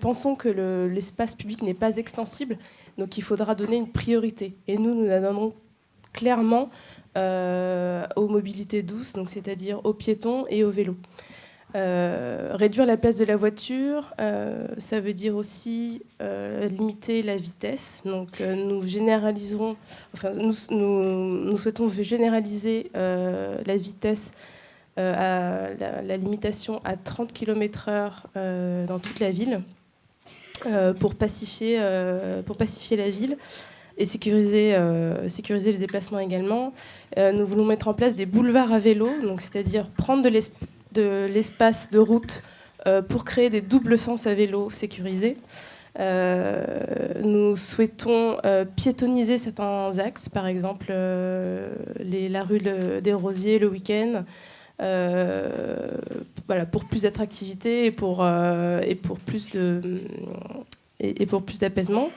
pensons que l'espace public n'est pas extensible, donc il faudra donner une priorité, et nous la donnerons clairement aux mobilités douces, donc c'est-à-dire aux piétons et aux vélos. Réduire la place de la voiture, ça veut dire aussi limiter la vitesse. Donc nous souhaitons généraliser la vitesse à la limitation à 30 km/h dans toute la ville pour pacifier la ville et sécuriser les déplacements également. Nous voulons mettre en place des boulevards à vélo, donc c'est-à-dire prendre de l'espace de route pour créer des doubles sens à vélo sécurisés. Nous souhaitons piétoniser certains axes, par exemple la rue des Rosiers le week-end, pour plus d'attractivité et pour plus d'apaisement.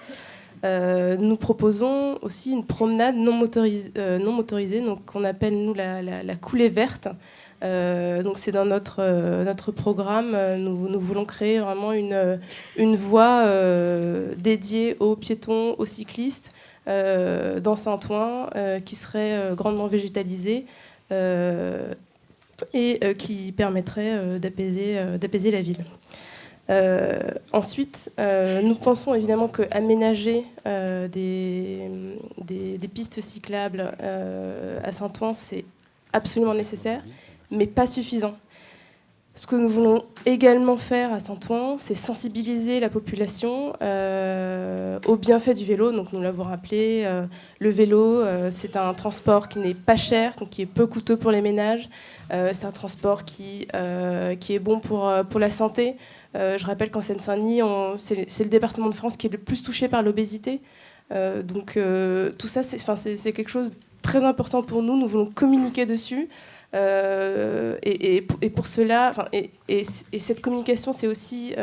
Nous proposons aussi une promenade non motorisée, donc qu'on appelle nous la coulée verte. Donc c'est dans notre programme. Nous voulons créer vraiment une voie dédiée aux piétons, aux cyclistes dans Saint-Ouen, qui serait grandement végétalisée et qui permettrait d'apaiser la ville. Ensuite, nous pensons évidemment qu'aménager des pistes cyclables à Saint-Ouen, c'est absolument nécessaire, mais pas suffisant. Ce que nous voulons également faire à Saint-Ouen, c'est sensibiliser la population aux bienfaits du vélo. Donc nous l'avons rappelé, le vélo, c'est un transport qui n'est pas cher, donc qui est peu coûteux pour les ménages. C'est un transport qui est bon pour la santé. Je rappelle qu'en Seine-Saint-Denis, c'est le département de France qui est le plus touché par l'obésité. Donc tout ça, c'est quelque chose de très important pour nous. Nous voulons communiquer dessus. Et pour cela, et cette communication, c'est aussi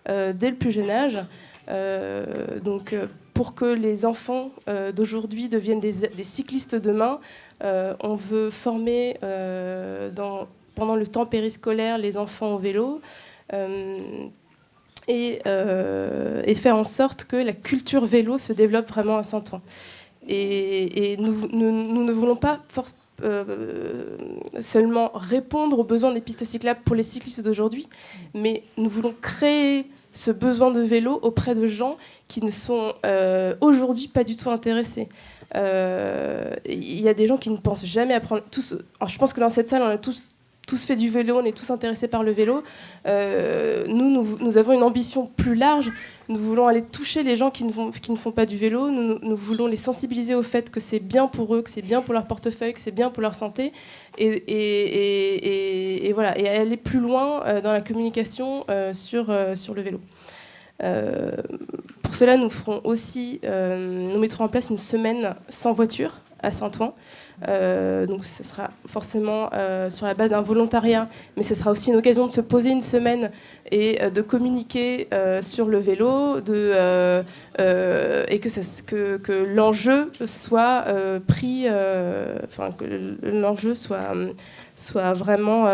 dès le plus jeune âge. Donc pour que les enfants d'aujourd'hui deviennent des cyclistes demain, on veut former pendant le temps périscolaire les enfants au vélo. Et faire en sorte que la culture vélo se développe vraiment à Saint-Ouen. Et nous ne voulons pas seulement répondre aux besoins des pistes cyclables pour les cyclistes d'aujourd'hui, mais nous voulons créer ce besoin de vélo auprès de gens qui ne sont aujourd'hui pas du tout intéressés. Il y a des gens qui ne pensent jamais à prendre... je pense que dans cette salle, on a tous fait du vélo, on est tous intéressés par le vélo. Nous avons une ambition plus large. Nous voulons aller toucher les gens qui ne font pas du vélo. Nous voulons les sensibiliser au fait que c'est bien pour eux, que c'est bien pour leur portefeuille, que c'est bien pour leur santé. Et voilà, et aller plus loin dans la communication sur le vélo. Pour cela, nous mettrons en place une semaine sans voiture à Saint-Ouen. Donc ce sera forcément sur la base d'un volontariat, mais ce sera aussi une occasion de se poser une semaine et de communiquer sur le vélo, et que l'enjeu soit pris, que l'enjeu soit vraiment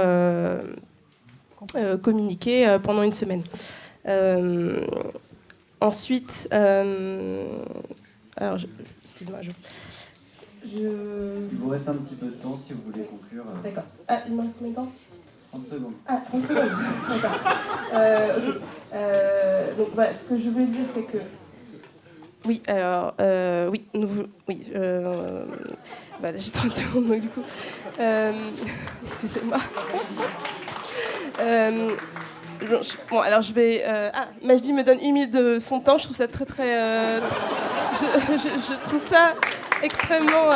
communiqué pendant une semaine. Ensuite, excusez-moi, Il vous reste un petit peu de temps si vous voulez conclure. D'accord. Ah, il me reste combien de temps ? 30 secondes. Ah, 30 secondes. D'accord. Donc voilà, ce que je voulais dire, c'est que... Oui, alors... voilà, j'ai 30 secondes, donc du coup... excusez-moi. Bon, alors je vais... Majdi me donne 1 minute de son temps. Je trouve ça très, très... je trouve ça extrêmement...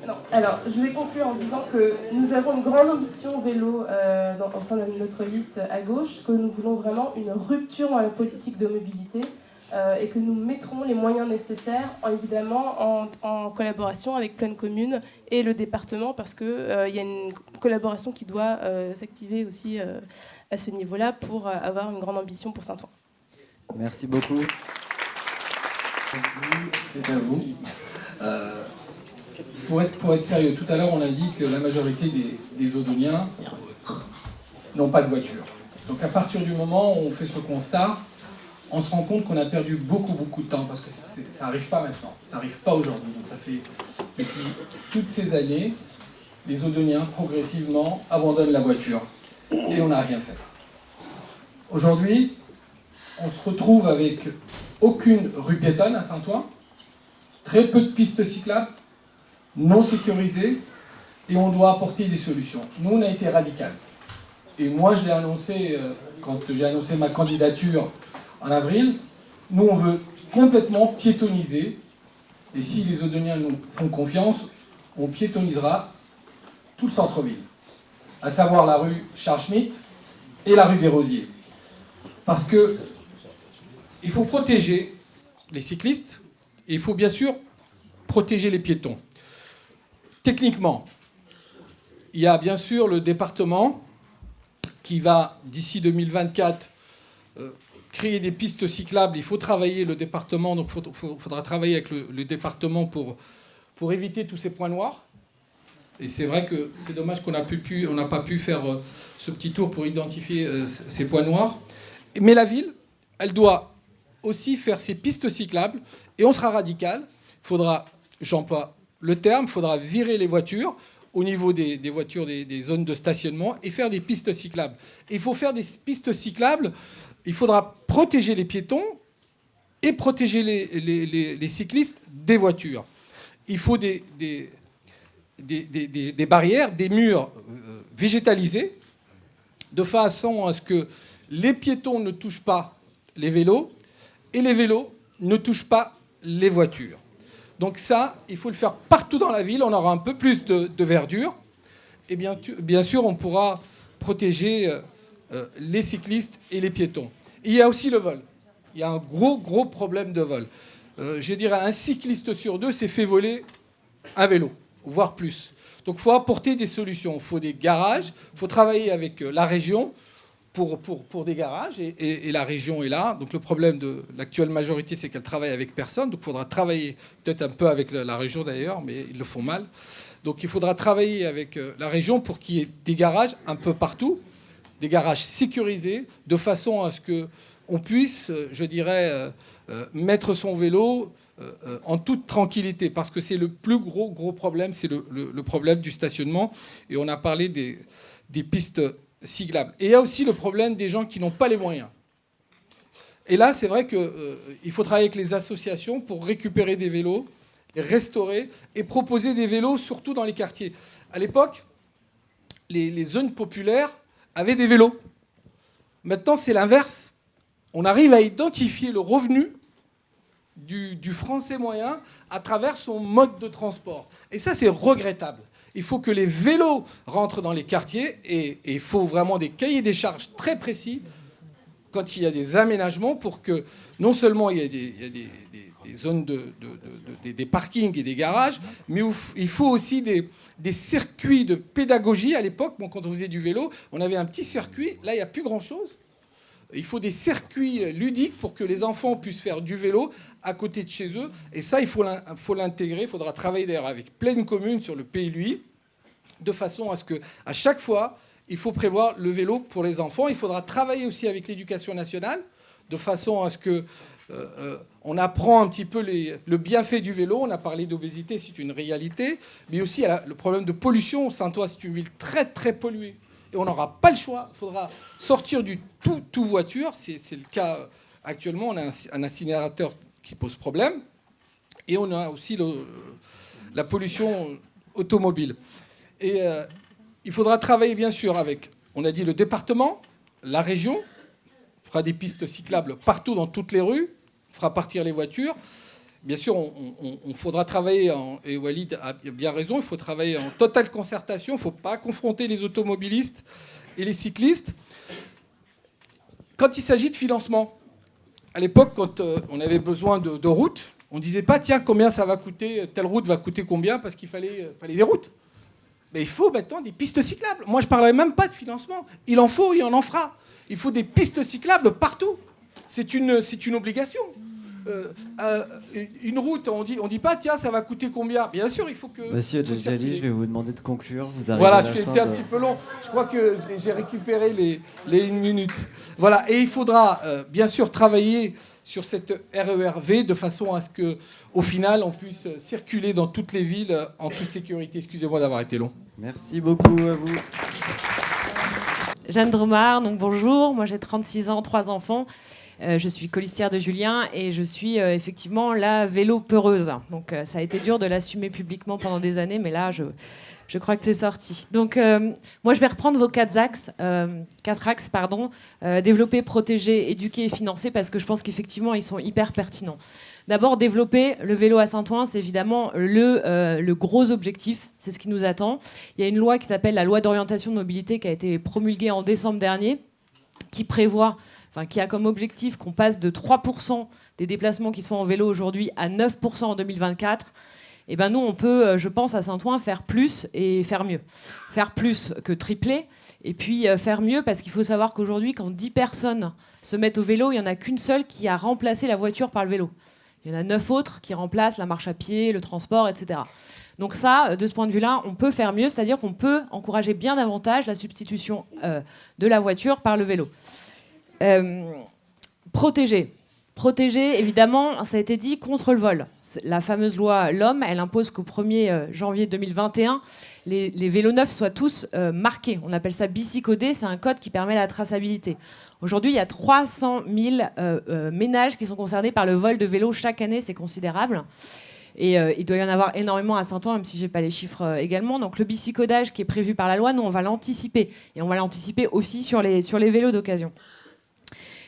non. Alors, je vais conclure en disant que nous avons une grande ambition vélo au sein de notre liste à gauche, que nous voulons vraiment une rupture dans la politique de mobilité et que nous mettrons les moyens nécessaires, évidemment, en collaboration avec Plaine Commune et le département, parce qu'il y a une collaboration qui doit s'activer aussi à ce niveau-là pour avoir une grande ambition pour Saint-Ouen. Merci beaucoup. C'est à vous. Pour être sérieux, tout à l'heure on a dit que la majorité des Odoniens n'ont pas de voiture. Donc à partir du moment où on fait ce constat, on se rend compte qu'on a perdu beaucoup de temps, parce que ça n'arrive pas maintenant, ça n'arrive pas aujourd'hui. Donc ça fait, depuis toutes ces années, les Audoniens, progressivement, abandonnent la voiture. Et on n'a rien fait. Aujourd'hui, on se retrouve avec aucune rue piétonne à Saint-Ouen, très peu de pistes cyclables, non sécurisées, et on doit apporter des solutions. Nous, on a été radical. Et moi, je l'ai annoncé, quand j'ai annoncé ma candidature en avril, nous, on veut complètement piétoniser, et si les Audoniens nous font confiance, on piétonisera tout le centre-ville, à savoir la rue Charles-Schmitt et la rue des Rosiers. Parce que il faut protéger les cyclistes et il faut bien sûr protéger les piétons. Techniquement, il y a bien sûr le département qui va, d'ici 2024, créer des pistes cyclables. Il faut travailler le département, donc il faudra travailler avec le département pour éviter tous ces points noirs. Et c'est vrai que c'est dommage qu'on n'a pas pu faire ce petit tour pour identifier ces points noirs. Mais la ville, elle doit aussi faire ses pistes cyclables, et on sera radical. Il faudra, j'emploie le terme, il faudra virer les voitures au niveau des voitures, des zones de stationnement, et faire des pistes cyclables. Et il faut faire des pistes cyclables, il faudra protéger les piétons et protéger les cyclistes des voitures. Il faut des barrières, des murs végétalisés, de façon à ce que les piétons ne touchent pas les vélos et les vélos ne touchent pas les voitures. Donc ça, il faut le faire partout dans la ville, on aura un peu plus de verdure, et bien sûr on pourra protéger les cyclistes et les piétons. Et il y a aussi le vol. Il y a un gros problème de vol. Je dirais un cycliste sur 2 s'est fait voler un vélo, voire plus. Donc il faut apporter des solutions. Il faut des garages, il faut travailler avec la région pour des garages, et la région est là. Donc le problème de l'actuelle majorité, c'est qu'elle travaille avec personne. Donc il faudra travailler peut-être un peu avec la région d'ailleurs, mais ils le font mal. Donc il faudra travailler avec la région pour qu'il y ait des garages un peu partout, des garages sécurisés, de façon à ce qu'on puisse, je dirais, mettre son vélo en toute tranquillité, parce que c'est le plus gros problème, c'est le problème du stationnement. Et on a parlé des pistes cyclables. Et il y a aussi le problème des gens qui n'ont pas les moyens. Et là, c'est vrai qu'il faut travailler avec les associations pour récupérer des vélos, les restaurer et proposer des vélos, surtout dans les quartiers. À l'époque, les zones populaires avaient des vélos. Maintenant, c'est l'inverse. On arrive à identifier le revenu du Français moyen à travers son mode de transport. Et ça, c'est regrettable. Il faut que les vélos rentrent dans les quartiers, et il faut vraiment des cahiers des charges très précis quand il y a des aménagements, pour que non seulement il y ait des zones des parkings et des garages, mais il faut aussi des circuits de pédagogie. À l'époque, quand on faisait du vélo, on avait un petit circuit. Là, il n'y a plus grand-chose. Il faut des circuits ludiques pour que les enfants puissent faire du vélo à côté de chez eux. Et ça, il faut l'intégrer. Il faudra travailler d'ailleurs avec Plaine Commune sur le PLUI, de façon à ce qu'à chaque fois, il faut prévoir le vélo pour les enfants. Il faudra travailler aussi avec l'Éducation nationale, de façon à ce que on apprend un petit peu le bienfait du vélo. On a parlé d'obésité, c'est une réalité. Mais aussi le problème de pollution. Saint-Ouen, c'est une ville très polluée. Et on n'aura pas le choix. Il faudra sortir du tout voiture. C'est le cas actuellement. On a un incinérateur qui pose problème. Et on a aussi la pollution automobile. Et il faudra travailler bien sûr avec, on a dit, le département, la région. On fera des pistes cyclables partout dans toutes les rues. On fera partir les voitures. Bien sûr, on faudra travailler, et Walid a bien raison, il faut travailler en totale concertation. Il ne faut pas confronter les automobilistes et les cyclistes. Quand il s'agit de financement, à l'époque, quand on avait besoin de routes, on ne disait pas, tiens, combien ça va coûter, telle route va coûter combien, parce qu'il fallait des routes. Mais il faut maintenant des pistes cyclables. Moi, je ne parlerai même pas de financement. Il en faut, il en fera. Il faut des pistes cyclables partout. C'est une obligation. une route, on dit pas, tiens, ça va coûter combien? Bien sûr, il faut que... Monsieur Djadjali, je vais vous demander de conclure. Vous arrivez Voilà, à la j'ai fin été un de- petit peu long. Je crois que j'ai récupéré les 1 minute. Voilà, et il faudra bien sûr travailler sur cette RERV de façon à ce que, au final, on puisse circuler dans toutes les villes en toute sécurité. Excusez-moi d'avoir été long. Merci beaucoup à vous. Jeanne Dromard, donc bonjour, moi j'ai 36 ans, 3 enfants. Je suis colistière de Julien et je suis effectivement la vélo peureuse. Donc ça a été dur de l'assumer publiquement pendant des années, mais là je crois que c'est sorti. Donc moi je vais reprendre vos 4 axes, développer, protéger, éduquer et financer, parce que je pense qu'effectivement ils sont hyper pertinents. D'abord, développer le vélo à Saint-Ouen, c'est évidemment le gros objectif, c'est ce qui nous attend. Il y a une loi qui s'appelle la loi d'orientation de mobilité qui a été promulguée en décembre dernier, qui a comme objectif qu'on passe de 3% des déplacements qui se font en vélo aujourd'hui à 9% en 2024. Et ben nous, on peut, je pense, à Saint-Ouen, faire plus et faire mieux. Faire plus que tripler, et puis faire mieux, parce qu'il faut savoir qu'aujourd'hui, quand 10 personnes se mettent au vélo, il n'y en a qu'une seule qui a remplacé la voiture par le vélo. Il y en a 9 autres qui remplacent la marche à pied, le transport, etc. Donc ça, de ce point de vue-là, on peut faire mieux, c'est-à-dire qu'on peut encourager bien davantage la substitution de la voiture par le vélo. Protéger. Protéger, évidemment, ça a été dit, contre le vol. La fameuse loi LOM, elle impose qu'au 1er janvier 2021, les vélos neufs soient tous marqués. On appelle ça bicycodé, c'est un code qui permet la traçabilité. Aujourd'hui, il y a 300 000 ménages qui sont concernés par le vol de vélos chaque année, c'est considérable. Et il doit y en avoir énormément à Saint-Ouen, même si je n'ai pas les chiffres également. Donc le bicycodage qui est prévu par la loi, nous, on va l'anticiper. Et on va l'anticiper aussi sur les vélos d'occasion.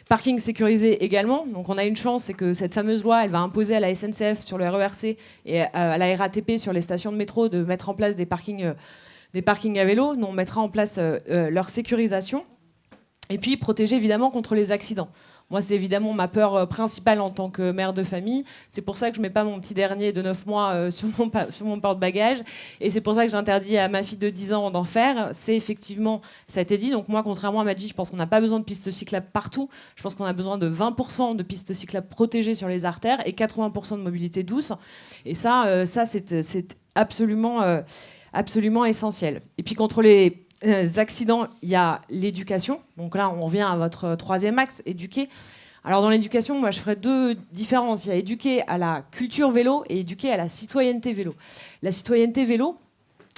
Parking sécurisé également. Donc on a une chance, c'est que cette fameuse loi, elle va imposer à la SNCF sur le RERC et à la RATP sur les stations de métro de mettre en place des parkings à vélo. Nous, on mettra en place leur sécurisation. Et puis protéger évidemment contre les accidents. Moi, c'est évidemment ma peur principale en tant que mère de famille. C'est pour ça que je ne mets pas mon petit dernier de 9 mois sur mon porte-bagages. Et c'est pour ça que j'interdis à ma fille de 10 ans d'en faire. C'est effectivement, ça a été dit. Donc moi, contrairement à Madji, je pense qu'on n'a pas besoin de pistes cyclables partout. Je pense qu'on a besoin de 20% de pistes cyclables protégées sur les artères et 80% de mobilité douce. Et ça c'est absolument essentiel. Et puis contre les accidents, il y a l'éducation. Donc là, on revient à votre 3e axe, éduquer. Alors dans l'éducation, moi, je ferais 2 différences. Il y a éduquer à la culture vélo et éduquer à la citoyenneté vélo. La citoyenneté vélo,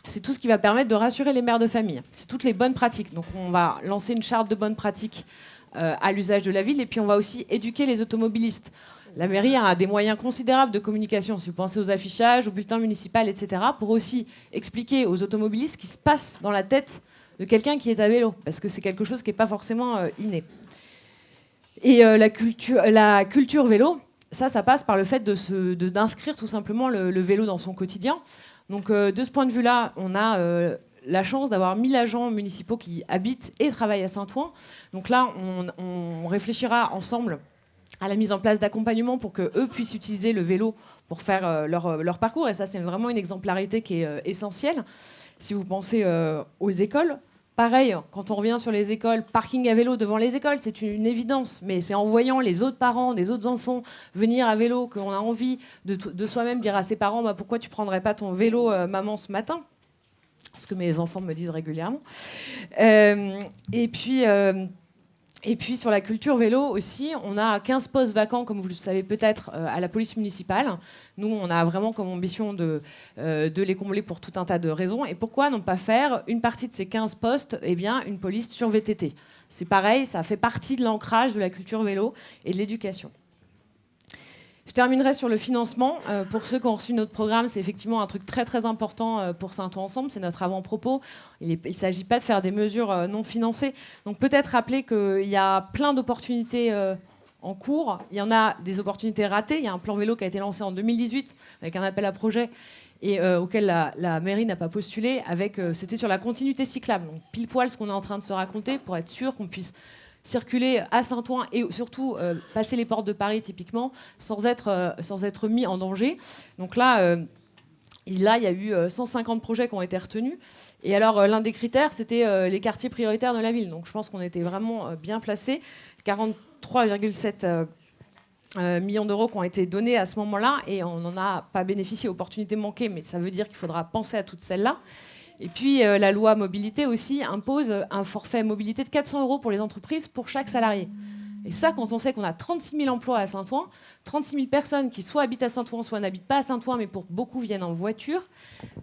c'est tout ce qui va permettre de rassurer les mères de famille. C'est toutes les bonnes pratiques. Donc on va lancer une charte de bonnes pratiques à l'usage de la ville, et puis on va aussi éduquer les automobilistes. La mairie a des moyens considérables de communication, si vous pensez aux affichages, aux bulletins municipaux, etc., pour aussi expliquer aux automobilistes ce qui se passe dans la tête de quelqu'un qui est à vélo, parce que c'est quelque chose qui n'est pas forcément inné. Et la culture vélo, ça passe par le fait d'inscrire tout simplement le vélo dans son quotidien. Donc de ce point de vue-là, on a la chance d'avoir 1000 agents municipaux qui habitent et travaillent à Saint-Ouen. Donc là, on réfléchira ensemble à la mise en place d'accompagnement pour qu'eux puissent utiliser le vélo pour faire leur parcours. Et ça, c'est vraiment une exemplarité qui est essentielle. Si vous pensez aux écoles, pareil, quand on revient sur les écoles, parking à vélo devant les écoles, c'est une évidence. Mais c'est en voyant les autres parents, des autres enfants venir à vélo qu'on a envie de soi-même dire à ses parents pourquoi tu ne prendrais pas ton vélo, maman, ce matin ? Ce que mes enfants me disent régulièrement. Et puis sur la culture vélo aussi, on a 15 postes vacants, comme vous le savez peut-être, à la police municipale. Nous, on a vraiment comme ambition de les combler pour tout un tas de raisons. Et pourquoi ne pas faire une partie de ces 15 postes, une police sur VTT ? C'est pareil, ça fait partie de l'ancrage de la culture vélo et de l'éducation. Je terminerai sur le financement. Pour ceux qui ont reçu notre programme, c'est effectivement un truc très très important pour Saint-Ouen Ensemble. C'est notre avant-propos. Il ne s'agit pas de faire des mesures non financées. Donc peut-être rappeler qu'il y a plein d'opportunités en cours. Il y en a des opportunités ratées. Il y a un plan vélo qui a été lancé en 2018 avec un appel à projet et auquel la mairie n'a pas postulé. C'était sur la continuité cyclable. Donc pile poil ce qu'on est en train de se raconter pour être sûr qu'on puisse circuler à Saint-Ouen et surtout passer les portes de Paris typiquement sans être mis en danger. Donc là, il y a eu 150 projets qui ont été retenus. Et alors l'un des critères, c'était les quartiers prioritaires de la ville. Donc je pense qu'on était vraiment bien placés. 43,7 millions d'euros qui ont été donnés à ce moment-là et on n'en a pas bénéficié, opportunité manquée, mais ça veut dire qu'il faudra penser à toutes celles-là. Et puis la loi mobilité aussi impose un forfait mobilité de 400 euros pour les entreprises pour chaque salarié. Et ça, quand on sait qu'on a 36 000 emplois à Saint-Ouen, 36 000 personnes qui soit habitent à Saint-Ouen, soit n'habitent pas à Saint-Ouen, mais pour beaucoup viennent en voiture,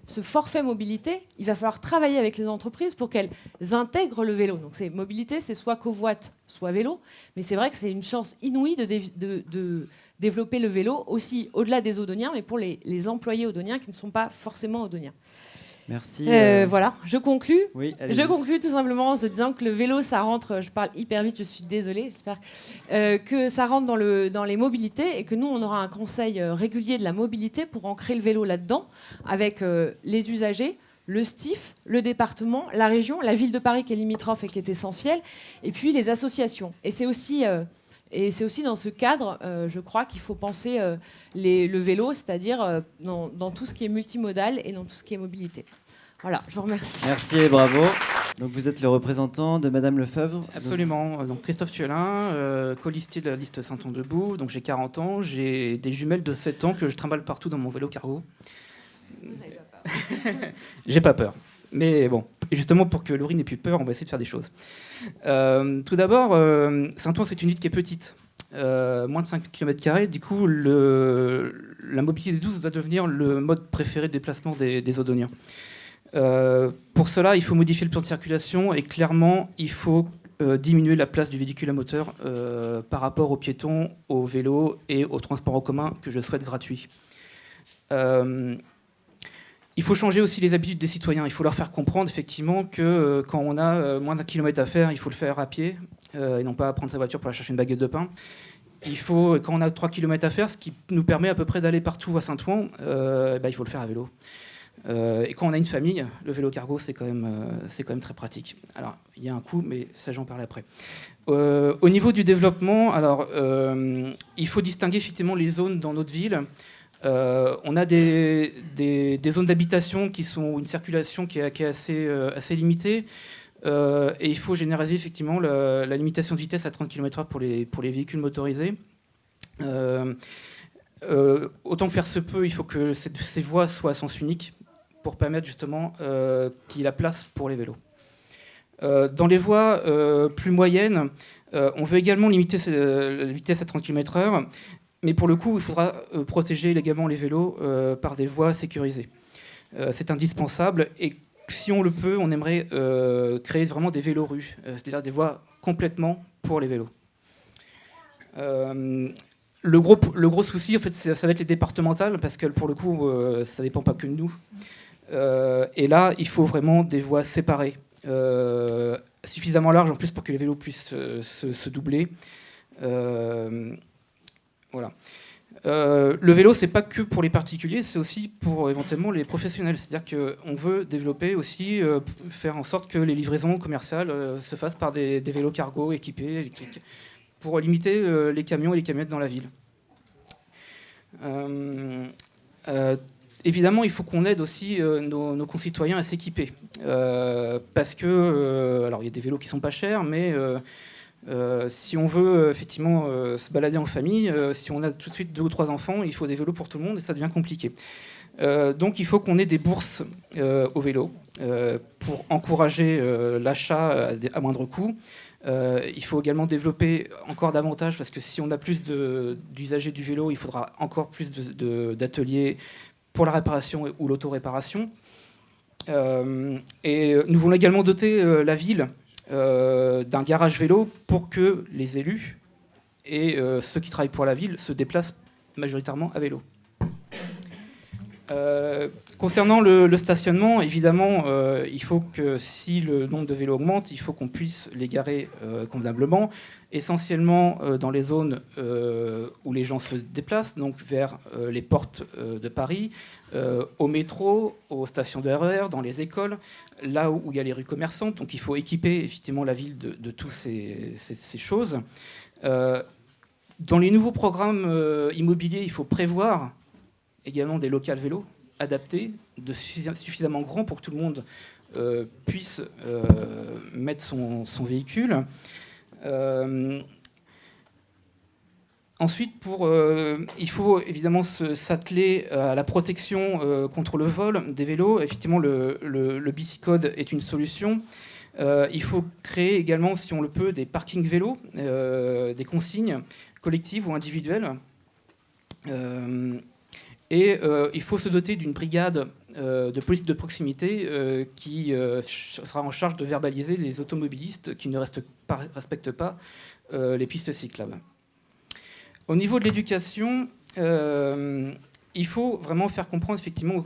ce forfait mobilité, il va falloir travailler avec les entreprises pour qu'elles intègrent le vélo. Donc mobilité, c'est soit covoite, soit vélo. Mais c'est vrai que c'est une chance inouïe de développer le vélo aussi au-delà des Odoniens, mais pour les employés odoniens qui ne sont pas forcément odoniens. Merci. Voilà, je conclus. Oui, je conclus tout simplement en se disant que le vélo, ça rentre, je parle hyper vite, je suis désolée, j'espère, que ça rentre dans les mobilités et que nous, on aura un conseil régulier de la mobilité pour ancrer le vélo là-dedans avec les usagers, le STIF, le département, la région, la ville de Paris qui est limitrophe et qui est essentielle, et puis les associations. Et c'est aussi dans ce cadre, je crois, qu'il faut penser le vélo, c'est-à-dire dans tout ce qui est multimodal et dans tout ce qui est mobilité. Voilà, je vous remercie. Merci et bravo. Donc vous êtes le représentant de Madame Lefebvre. Absolument. Donc Christophe Thuelin, colistier de la liste Saint-Ouen debout. Donc j'ai 40 ans, j'ai des jumelles de 7 ans que je trimballe partout dans mon vélo cargo. Vous n'avez pas peur. J'ai pas peur. Mais bon, justement, pour que Laurie n'ait plus peur, on va essayer de faire des choses. Tout d'abord, Saint-Ouen, c'est une ville qui est petite, moins de 5 km². Du coup, la mobilité douce va devenir le mode préféré de déplacement des Odoniens. Pour cela, il faut modifier le plan de circulation et clairement, il faut diminuer la place du véhicule à moteur par rapport aux piétons, aux vélos et aux transports en commun que je souhaite gratuits. Il faut changer aussi les habitudes des citoyens. Il faut leur faire comprendre effectivement que quand on a moins d'un kilomètre à faire, il faut le faire à pied et non pas prendre sa voiture pour aller chercher une baguette de pain. Quand on a 3 km à faire, ce qui nous permet à peu près d'aller partout à Saint-Ouen, il faut le faire à vélo. Et quand on a une famille, le vélo cargo, c'est quand même très pratique. Alors, il y a un coût, mais ça, j'en parle après. Au niveau du développement, alors, il faut distinguer effectivement les zones dans notre ville. On a des zones d'habitation qui sont une circulation qui est assez limitée. Et il faut généraliser effectivement la limitation de vitesse à 30 km/h pour les véhicules motorisés. Autant que faire se peut, il faut que ces voies soient à sens unique pour permettre justement qu'il y ait la place pour les vélos. Dans les voies plus moyennes, on veut également limiter la vitesse à 30 km/h, mais pour le coup, il faudra protéger légalement les vélos par des voies sécurisées. C'est indispensable et si on le peut, on aimerait créer vraiment des vélos-rues, c'est-à-dire des voies complètement pour les vélos. Le gros souci, en fait, ça va être les départementales, parce que pour le coup, ça ne dépend pas que de nous. Et là, il faut vraiment des voies séparées, suffisamment larges en plus pour que les vélos puissent se doubler. Voilà. Le vélo, c'est pas que pour les particuliers, c'est aussi pour éventuellement les professionnels. C'est-à-dire qu'on veut développer aussi, faire en sorte que les livraisons commerciales se fassent par des vélos cargo équipés, électriques, pour limiter les camions et les camionnettes dans la ville. Évidemment, il faut qu'on aide aussi nos concitoyens à s'équiper. Parce que, alors il y a des vélos qui sont pas chers, mais si on veut effectivement se balader en famille, si on a tout de suite 2 ou 3 enfants, il faut des vélos pour tout le monde et ça devient compliqué. Donc il faut qu'on ait des bourses au vélo pour encourager l'achat à moindre coût. Il faut également développer encore davantage parce que si on a plus d'usagers du vélo, il faudra encore plus d'ateliers pour la réparation ou l'auto-réparation. Et nous voulons également doter la ville d'un garage vélo pour que les élus et ceux qui travaillent pour la ville se déplacent majoritairement à vélo. Concernant le stationnement, évidemment, il faut que si le nombre de vélos augmente, il faut qu'on puisse les garer convenablement, essentiellement dans les zones où les gens se déplacent, donc vers les portes de Paris, au métro, aux stations de RER, dans les écoles, là où il y a les rues commerçantes. Donc il faut équiper effectivement la ville de toutes ces choses. Dans les nouveaux programmes immobiliers, il faut prévoir également des locales vélos adaptés, suffisamment grands pour que tout le monde puisse mettre son véhicule. Ensuite, il faut évidemment s'atteler à la protection contre le vol des vélos. Effectivement, le Bicicode est une solution. Il faut créer également, si on le peut, des parkings vélos, des consignes collectives ou individuelles. Il faut se doter d'une brigade de police de proximité qui sera en charge de verbaliser les automobilistes qui ne respectent pas les pistes cyclables. Au niveau de l'éducation, il faut vraiment faire comprendre effectivement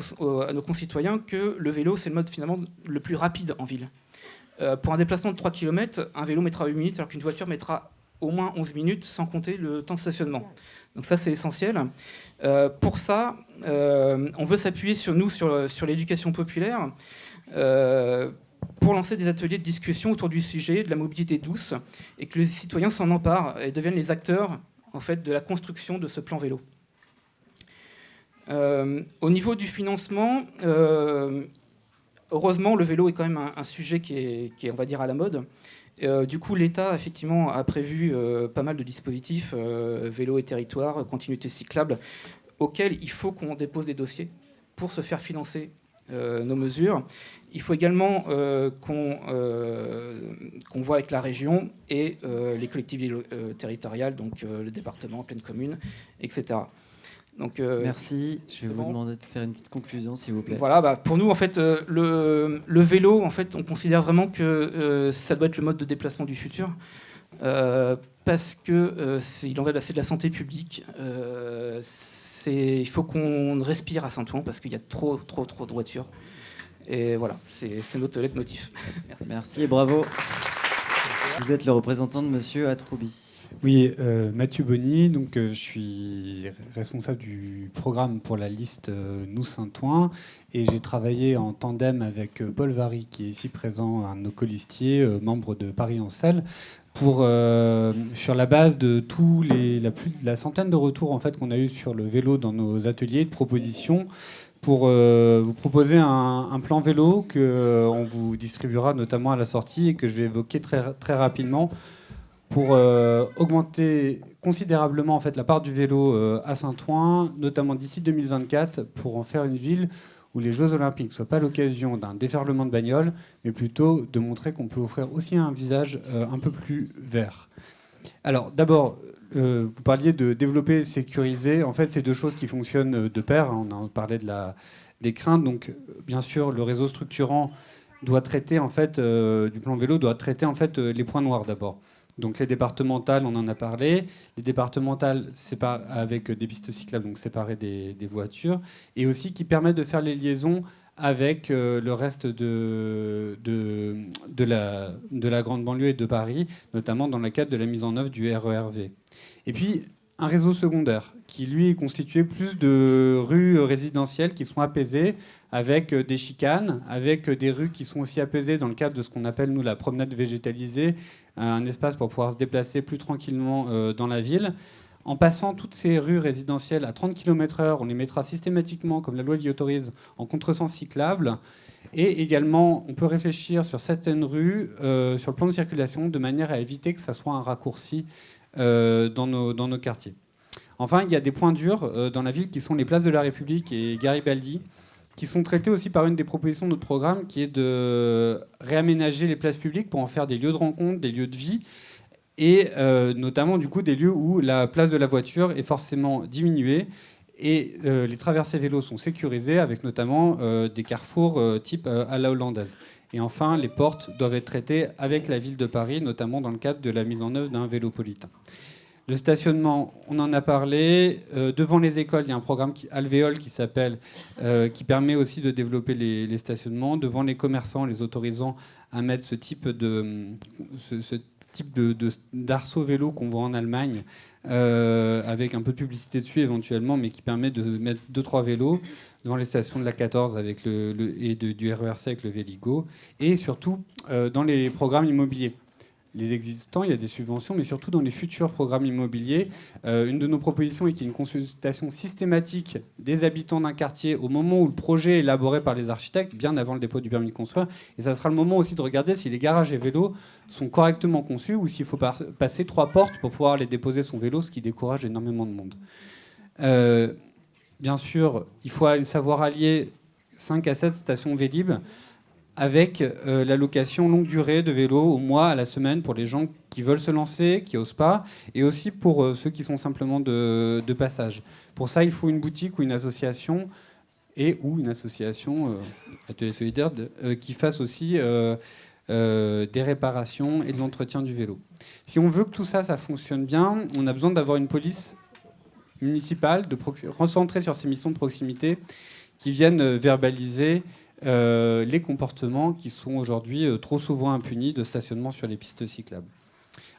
à nos concitoyens que le vélo, c'est le mode finalement le plus rapide en ville. Pour un déplacement de 3 km, un vélo mettra 8 minutes, alors qu'une voiture mettra au moins 11 minutes, sans compter le temps de stationnement. Donc ça, c'est essentiel. Pour ça, on veut s'appuyer sur l'éducation populaire pour lancer des ateliers de discussion autour du sujet de la mobilité douce et que les citoyens s'en emparent et deviennent les acteurs en fait, de la construction de ce plan vélo. Au niveau du financement, heureusement, le vélo est quand même un sujet qui est, on va dire, à la mode. Du coup, l'État, effectivement, a prévu pas mal de dispositifs, vélo et territoire, continuité cyclable, auxquels il faut qu'on dépose des dossiers pour se faire financer nos mesures. Il faut également qu'on voit avec la région et les collectivités territoriales, donc le département, pleine commune, etc. Donc, merci. Je vais vous demander de faire une petite conclusion, s'il vous plaît. Voilà, pour nous, en fait, le vélo, en fait, on considère vraiment que ça doit être le mode de déplacement du futur, parce que il en va de la santé publique. Il faut qu'on respire à Saint-Ouen parce qu'il y a trop de voitures. Et voilà, c'est notre leitmotiv. Merci. Merci et bravo. Vous êtes le représentant de Monsieur Atroubi. Oui, Mathieu Bonny, donc je suis responsable du programme pour la liste Nous Saint-Ouen et j'ai travaillé en tandem avec Paul Vary, qui est ici présent, un de nos colistiers, membre de Paris en selle, sur la base de la centaine de retours en fait, qu'on a eu sur le vélo dans nos ateliers de propositions, pour vous proposer un plan vélo qu'on vous distribuera notamment à la sortie et que je vais évoquer très, très rapidement pour augmenter considérablement en fait, la part du vélo à Saint-Ouen, notamment d'ici 2024, pour en faire une ville où les Jeux Olympiques ne soient pas l'occasion d'un déferlement de bagnoles, mais plutôt de montrer qu'on peut offrir aussi un visage un peu plus vert. Alors d'abord, vous parliez de développer, sécuriser. En fait, c'est deux choses qui fonctionnent de pair. On en parlait des craintes. Donc, bien sûr, le réseau structurant doit traiter, en fait, du plan vélo, doit traiter en fait, les points noirs d'abord. Donc les départementales, on en a parlé. Les départementales avec des pistes cyclables, donc séparées des voitures, et aussi qui permettent de faire les liaisons avec le reste de la grande banlieue et de Paris, notamment dans le cadre de la mise en œuvre du RERV. Et puis, un réseau secondaire qui, lui, est constitué plus de rues résidentielles qui sont apaisées avec des chicanes, avec des rues qui sont aussi apaisées dans le cadre de ce qu'on appelle, nous, la promenade végétalisée, un espace pour pouvoir se déplacer plus tranquillement dans la ville. En passant toutes ces rues résidentielles à 30 km/h, on les mettra systématiquement, comme la loi l'y autorise, en contresens cyclable. Et également, on peut réfléchir sur certaines rues, sur le plan de circulation, de manière à éviter que ça soit un raccourci dans nos quartiers. Enfin, il y a des points durs dans la ville qui sont les places de la République et Garibaldi, qui sont traités aussi par une des propositions de notre programme, qui est de réaménager les places publiques pour en faire des lieux de rencontre, des lieux de vie, et notamment du coup des lieux où la place de la voiture est forcément diminuée et les traversées vélos sont sécurisées avec notamment des carrefours type à la hollandaise. Et enfin, les portes doivent être traitées avec la ville de Paris, notamment dans le cadre de la mise en œuvre d'un vélopolitain. Le stationnement, on en a parlé. Devant les écoles, il y a un programme Alvéole qui permet aussi de développer les stationnements. Devant les commerçants, les autorisant à mettre ce type d'arceau vélo qu'on voit en Allemagne, avec un peu de publicité dessus éventuellement, mais qui permet de mettre 2-3 vélos devant les stations de la 14 avec du RERC avec le Véligo, et surtout dans les programmes immobiliers. les existants, il y a des subventions, mais surtout dans les futurs programmes immobiliers. Une de nos propositions est qu'il y ait une consultation systématique des habitants d'un quartier au moment où le projet est élaboré par les architectes, bien avant le dépôt du permis de construire. Et ça sera le moment aussi de regarder si les garages et vélos sont correctement conçus ou s'il faut passer 3 portes pour pouvoir aller déposer son vélo, ce qui décourage énormément de monde. Bien sûr, il faut savoir allier 5 à 7 stations Vélib avec la location longue durée de vélos au mois, à la semaine, pour les gens qui veulent se lancer, qui n'osent pas, et aussi pour ceux qui sont simplement de passage. Pour ça, il faut une boutique ou une association, ou une association, Atelier Solidaire, qui fasse aussi des réparations et de l'entretien du vélo. Si on veut que tout ça, ça fonctionne bien, on a besoin d'avoir une police municipale, recentrée sur ses missions de proximité, qui viennent verbaliser les comportements qui sont aujourd'hui trop souvent impunis de stationnement sur les pistes cyclables.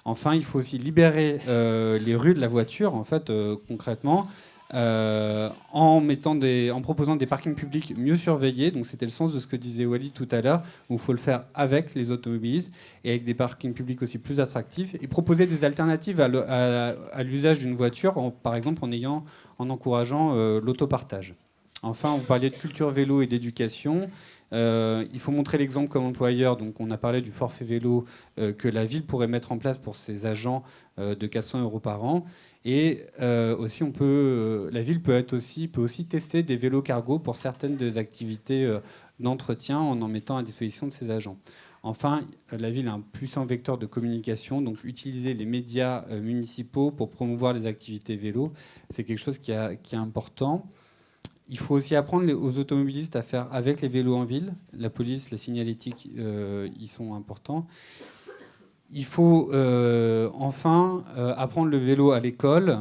Enfin, il faut aussi libérer les rues de la voiture, en fait, concrètement, en proposant des parkings publics mieux surveillés. Donc, c'était le sens de ce que disait Walid tout à l'heure, où il faut le faire avec les automobilistes et avec des parkings publics aussi plus attractifs, et proposer des alternatives à l'usage d'une voiture, par exemple en encourageant l'autopartage. Enfin, vous parliez de culture vélo et d'éducation. Il faut montrer l'exemple comme employeur. Donc, on a parlé du forfait vélo que la ville pourrait mettre en place pour ses agents de 400 € par an. Et aussi, la ville peut aussi tester des vélos cargo pour certaines des activités d'entretien en mettant à disposition de ses agents. Enfin, la ville a un puissant vecteur de communication, donc utiliser les médias municipaux pour promouvoir les activités vélo, c'est quelque chose qui est important. Il faut aussi apprendre aux automobilistes à faire avec les vélos en ville. La police, la signalétique, ils sont importants. Il faut enfin apprendre le vélo à l'école.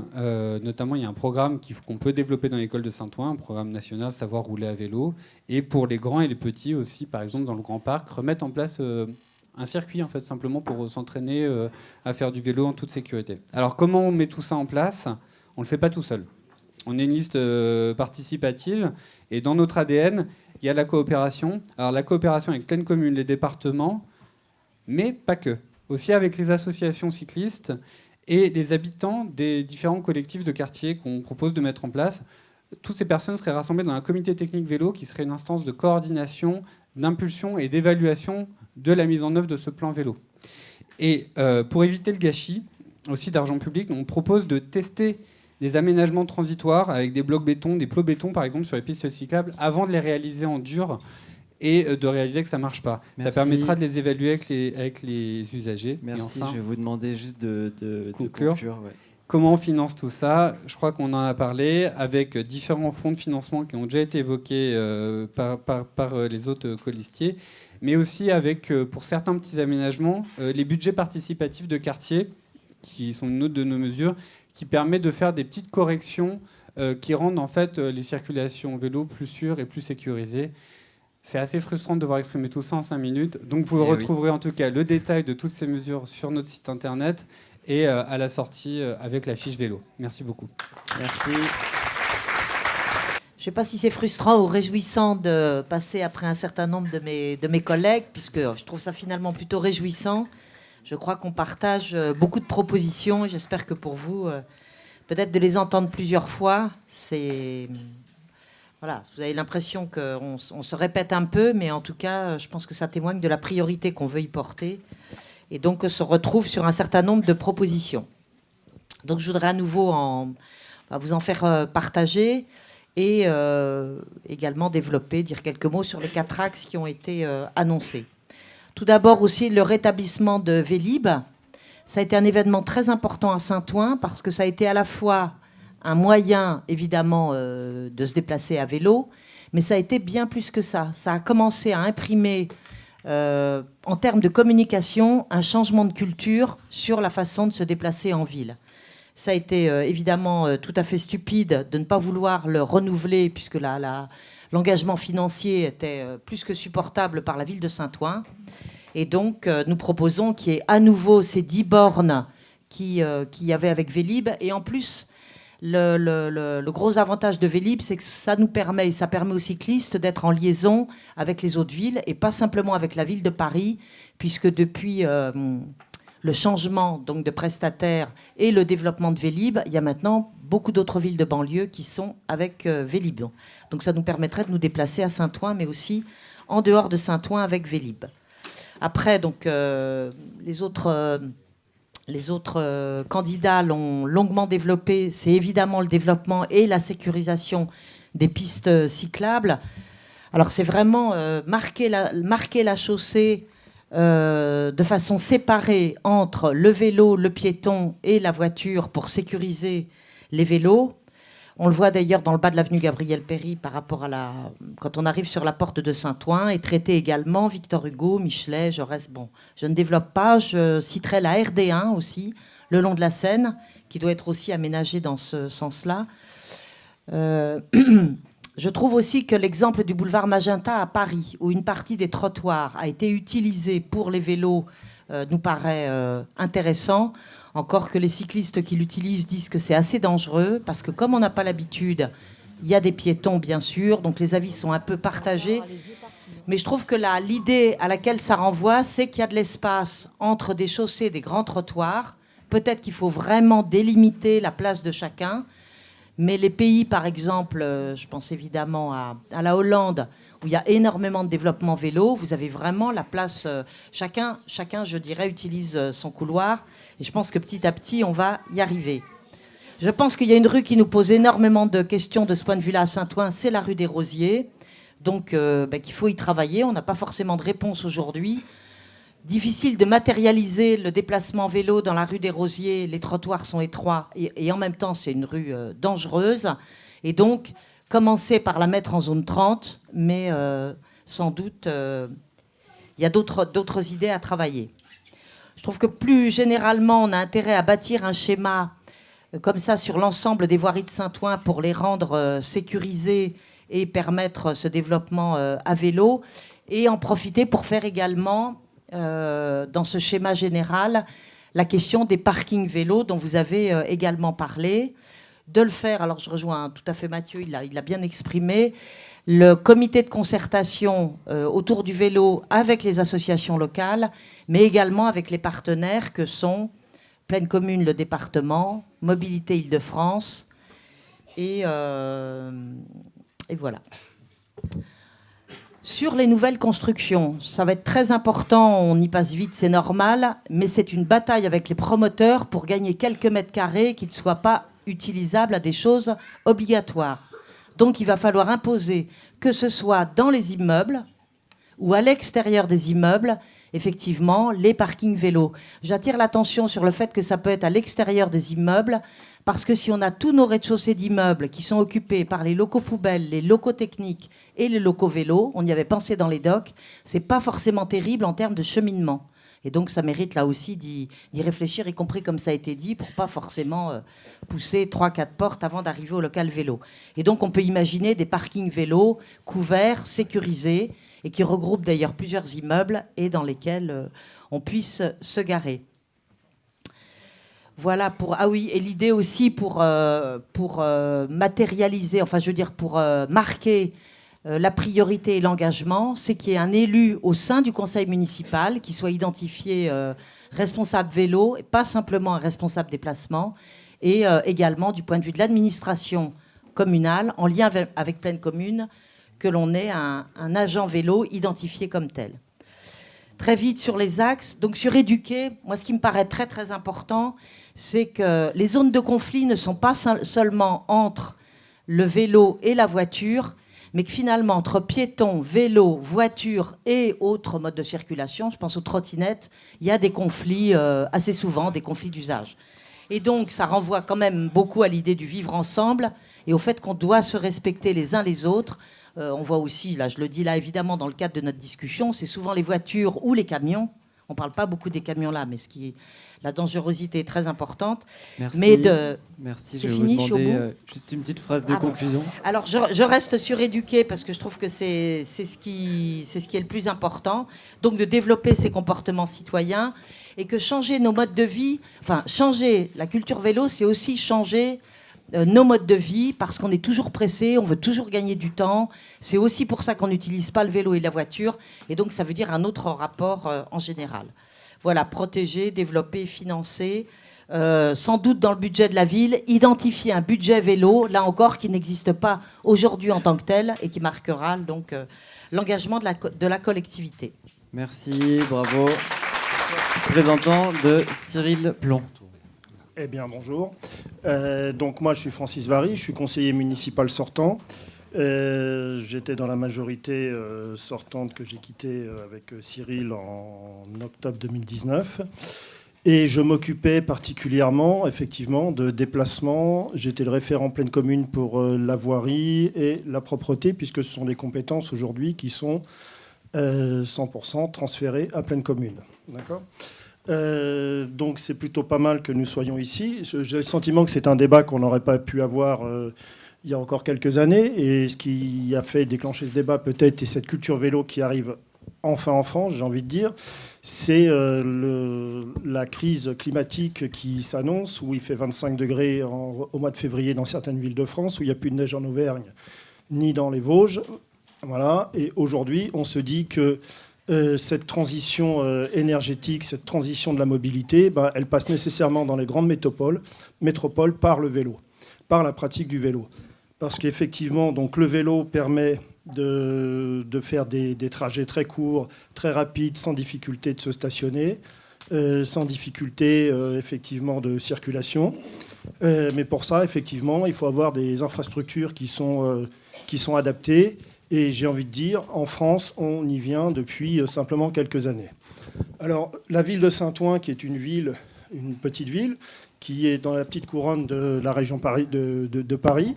Notamment, il y a un programme qu'on peut développer dans l'école de Saint-Ouen, un programme national Savoir rouler à vélo. Et pour les grands et les petits aussi, par exemple, dans le Grand Parc, remettre en place un circuit, en fait, simplement pour s'entraîner à faire du vélo en toute sécurité. Alors, comment on met tout ça en place ? On ne le fait pas tout seul. On est une liste participative et dans notre ADN, il y a la coopération. Alors la coopération avec pleine commune, les départements, mais pas que. Aussi avec les associations cyclistes et les habitants des différents collectifs de quartier qu'on propose de mettre en place. Toutes ces personnes seraient rassemblées dans un comité technique vélo qui serait une instance de coordination, d'impulsion et d'évaluation de la mise en œuvre de ce plan vélo. Et pour éviter le gâchis aussi d'argent public, on propose de tester des aménagements transitoires avec des blocs béton, des plots béton par exemple sur les pistes cyclables avant de les réaliser en dur et de réaliser que ça ne marche pas. Merci. Ça permettra de les évaluer avec les usagers. Merci, et enfin, je vais vous demander juste de conclure. Ouais. Comment on finance tout ça ? Je crois qu'on en a parlé avec différents fonds de financement qui ont déjà été évoqués par les autres colistiers, mais aussi avec, pour certains petits aménagements, les budgets participatifs de quartier, qui sont une autre de nos mesures, qui permet de faire des petites corrections qui rendent en fait les circulations vélo plus sûres et plus sécurisées. C'est assez frustrant de devoir exprimer tout ça en 5 minutes. Donc vous retrouverez en tout cas le détail de toutes ces mesures sur notre site internet et à la sortie avec la fiche vélo. Merci beaucoup. Merci. Je ne sais pas si c'est frustrant ou réjouissant de passer après un certain nombre de mes collègues, puisque je trouve ça finalement plutôt réjouissant. Je crois qu'on partage beaucoup de propositions. J'espère que pour vous, peut-être de les entendre plusieurs fois, voilà, vous avez l'impression qu'on se répète un peu, mais en tout cas, je pense que ça témoigne de la priorité qu'on veut y porter. Et donc, on se retrouve sur un certain nombre de propositions. Donc, je voudrais à nouveau vous en faire partager et également développer, dire quelques mots sur les 4 axes qui ont été annoncés. Tout d'abord aussi le rétablissement de Vélib. Ça a été un événement très important à Saint-Ouen parce que ça a été à la fois un moyen, évidemment, de se déplacer à vélo, mais ça a été bien plus que ça. Ça a commencé à imprimer, en termes de communication, un changement de culture sur la façon de se déplacer en ville. Ça a été évidemment tout à fait stupide de ne pas vouloir le renouveler puisque l'engagement financier était plus que supportable par la ville de Saint-Ouen. Et donc, nous proposons qu'il y ait à nouveau ces 10 bornes qu'il y avait avec Vélib. Et en plus, le gros avantage de Vélib, c'est que ça nous permet, et ça permet aux cyclistes d'être en liaison avec les autres villes et pas simplement avec la ville de Paris, puisque depuis le changement donc de prestataire et le développement de Vélib, il y a maintenant beaucoup d'autres villes de banlieue qui sont avec Vélib. Donc ça nous permettrait de nous déplacer à Saint-Ouen, mais aussi en dehors de Saint-Ouen avec Vélib. Après, donc, les autres candidats l'ont longuement développé. C'est évidemment le développement et la sécurisation des pistes cyclables. Alors c'est vraiment marquer la chaussée de façon séparée entre le vélo, le piéton et la voiture pour sécuriser les vélos. On le voit d'ailleurs dans le bas de l'avenue Gabriel-Péri par rapport à quand on arrive sur la porte de Saint-Ouen, et traité également Victor Hugo, Michelet, Jaurès. Bon, je ne développe pas, je citerai la RD1 aussi, le long de la Seine, qui doit être aussi aménagée dans ce sens-là. Je trouve aussi que l'exemple du boulevard Magenta à Paris, où une partie des trottoirs a été utilisée pour les vélos, nous paraît intéressant. Encore que les cyclistes qui l'utilisent disent que c'est assez dangereux, parce que comme on n'a pas l'habitude, il y a des piétons, bien sûr, donc les avis sont un peu partagés. Mais je trouve que l'idée à laquelle ça renvoie, c'est qu'il y a de l'espace entre des chaussées et des grands trottoirs. Peut-être qu'il faut vraiment délimiter la place de chacun. Mais les pays, par exemple, je pense évidemment à la Hollande, où il y a énormément de développement vélo, vous avez vraiment la place. Chacun, je dirais, utilise son couloir. Et je pense que petit à petit, on va y arriver. Je pense qu'il y a une rue qui nous pose énormément de questions de ce point de vue-là à Saint-Ouen, c'est la rue des Rosiers. Donc, qu'il faut y travailler. On n'a pas forcément de réponse aujourd'hui. Difficile de matérialiser le déplacement vélo dans la rue des Rosiers. Les trottoirs sont étroits et en même temps, c'est une rue dangereuse. Et donc, commencer par la mettre en zone 30, mais sans doute, il y a d'autres idées à travailler. Je trouve que plus généralement, on a intérêt à bâtir un schéma comme ça sur l'ensemble des voiries de Saint-Ouen pour les rendre sécurisées et permettre ce développement à vélo, et en profiter pour faire également, dans ce schéma général, la question des parkings vélos dont vous avez également parlé. De le faire, alors je rejoins tout à fait Mathieu, il l'a bien exprimé, le comité de concertation autour du vélo avec les associations locales, mais également avec les partenaires que sont Pleine Commune, le département, Mobilité Île-de-France, et voilà. Sur les nouvelles constructions, ça va être très important, on y passe vite, c'est normal, mais c'est une bataille avec les promoteurs pour gagner quelques mètres carrés qui ne soient pas utilisables à des choses obligatoires. Donc il va falloir imposer, que ce soit dans les immeubles ou à l'extérieur des immeubles, effectivement, les parkings vélos. J'attire l'attention sur le fait que ça peut être à l'extérieur des immeubles, parce que si on a tous nos rez-de-chaussée d'immeubles qui sont occupés par les locaux poubelles, les locaux techniques et les locaux vélos, on y avait pensé dans les docks, c'est pas forcément terrible en termes de cheminement. Et donc ça mérite là aussi d'y réfléchir, y compris comme ça a été dit, pour pas forcément pousser 3-4 portes avant d'arriver au local vélo. Et donc on peut imaginer des parkings vélos couverts, sécurisés, et qui regroupent d'ailleurs plusieurs immeubles et dans lesquels on puisse se garer. Voilà pour... Ah oui, et l'idée aussi pour matérialiser, enfin je veux dire pour marquer la priorité et l'engagement, c'est qu'il y ait un élu au sein du conseil municipal qui soit identifié responsable vélo, et pas simplement un responsable déplacement, et également du point de vue de l'administration communale, en lien avec Pleine Commune, que l'on ait un agent vélo identifié comme tel. Très vite sur les axes, donc sur éduquer, moi ce qui me paraît très très important, c'est que les zones de conflit ne sont pas seulement entre le vélo et la voiture, mais que finalement entre piétons, vélos, voitures et autres modes de circulation, je pense aux trottinettes, il y a des conflits assez souvent, des conflits d'usage. Et donc ça renvoie quand même beaucoup à l'idée du vivre ensemble et au fait qu'on doit se respecter les uns les autres. On voit aussi, là je le dis là évidemment dans le cadre de notre discussion, c'est souvent les voitures ou les camions. On ne parle pas beaucoup des camions là, mais la dangerosité est très importante. Merci. Merci. C'est je vais fini, vous demander juste une petite phrase de conclusion. Bon. Alors je reste suréduquée parce que je trouve que c'est ce qui est le plus important. Donc de développer ces comportements citoyens et que changer nos modes de vie, enfin changer la culture vélo, c'est aussi changer nos modes de vie, parce qu'on est toujours pressé, on veut toujours gagner du temps. C'est aussi pour ça qu'on n'utilise pas le vélo et la voiture. Et donc, ça veut dire un autre rapport en général. Voilà, protéger, développer, financer, sans doute dans le budget de la ville, identifier un budget vélo, là encore, qui n'existe pas aujourd'hui en tant que tel et qui marquera donc l'engagement de la collectivité. Merci, bravo. Représentant de Cyril Plon. Eh bien, bonjour. Donc moi, je suis Francis Vary, je suis conseiller municipal sortant. J'étais dans la majorité sortante que j'ai quittée avec Cyril en octobre 2019. Et je m'occupais particulièrement, effectivement, de déplacements. J'étais le référent pleine commune pour la voirie et la propreté, puisque ce sont des compétences aujourd'hui qui sont 100% transférées à pleine commune. D'accord ? Donc c'est plutôt pas mal que nous soyons ici. J'ai le sentiment que c'est un débat qu'on n'aurait pas pu avoir il y a encore quelques années. Et ce qui a fait déclencher ce débat peut-être, et cette culture vélo qui arrive enfin en France, j'ai envie de dire, c'est la crise climatique qui s'annonce, où il fait 25 degrés au mois de février dans certaines villes de France, où il n'y a plus de neige en Auvergne ni dans les Vosges. Voilà. Et aujourd'hui, on se dit que cette transition énergétique, cette transition de la mobilité, elle passe nécessairement dans les grandes métropoles par le vélo, par la pratique du vélo. Parce qu'effectivement, donc, le vélo permet de faire des trajets très courts, très rapides, sans difficulté de se stationner, sans difficulté effectivement de circulation. Mais pour ça, effectivement, il faut avoir des infrastructures qui sont adaptées. Et j'ai envie de dire, en France, on y vient depuis simplement quelques années. Alors, la ville de Saint-Ouen, qui est une petite ville, qui est dans la petite couronne de la région de Paris,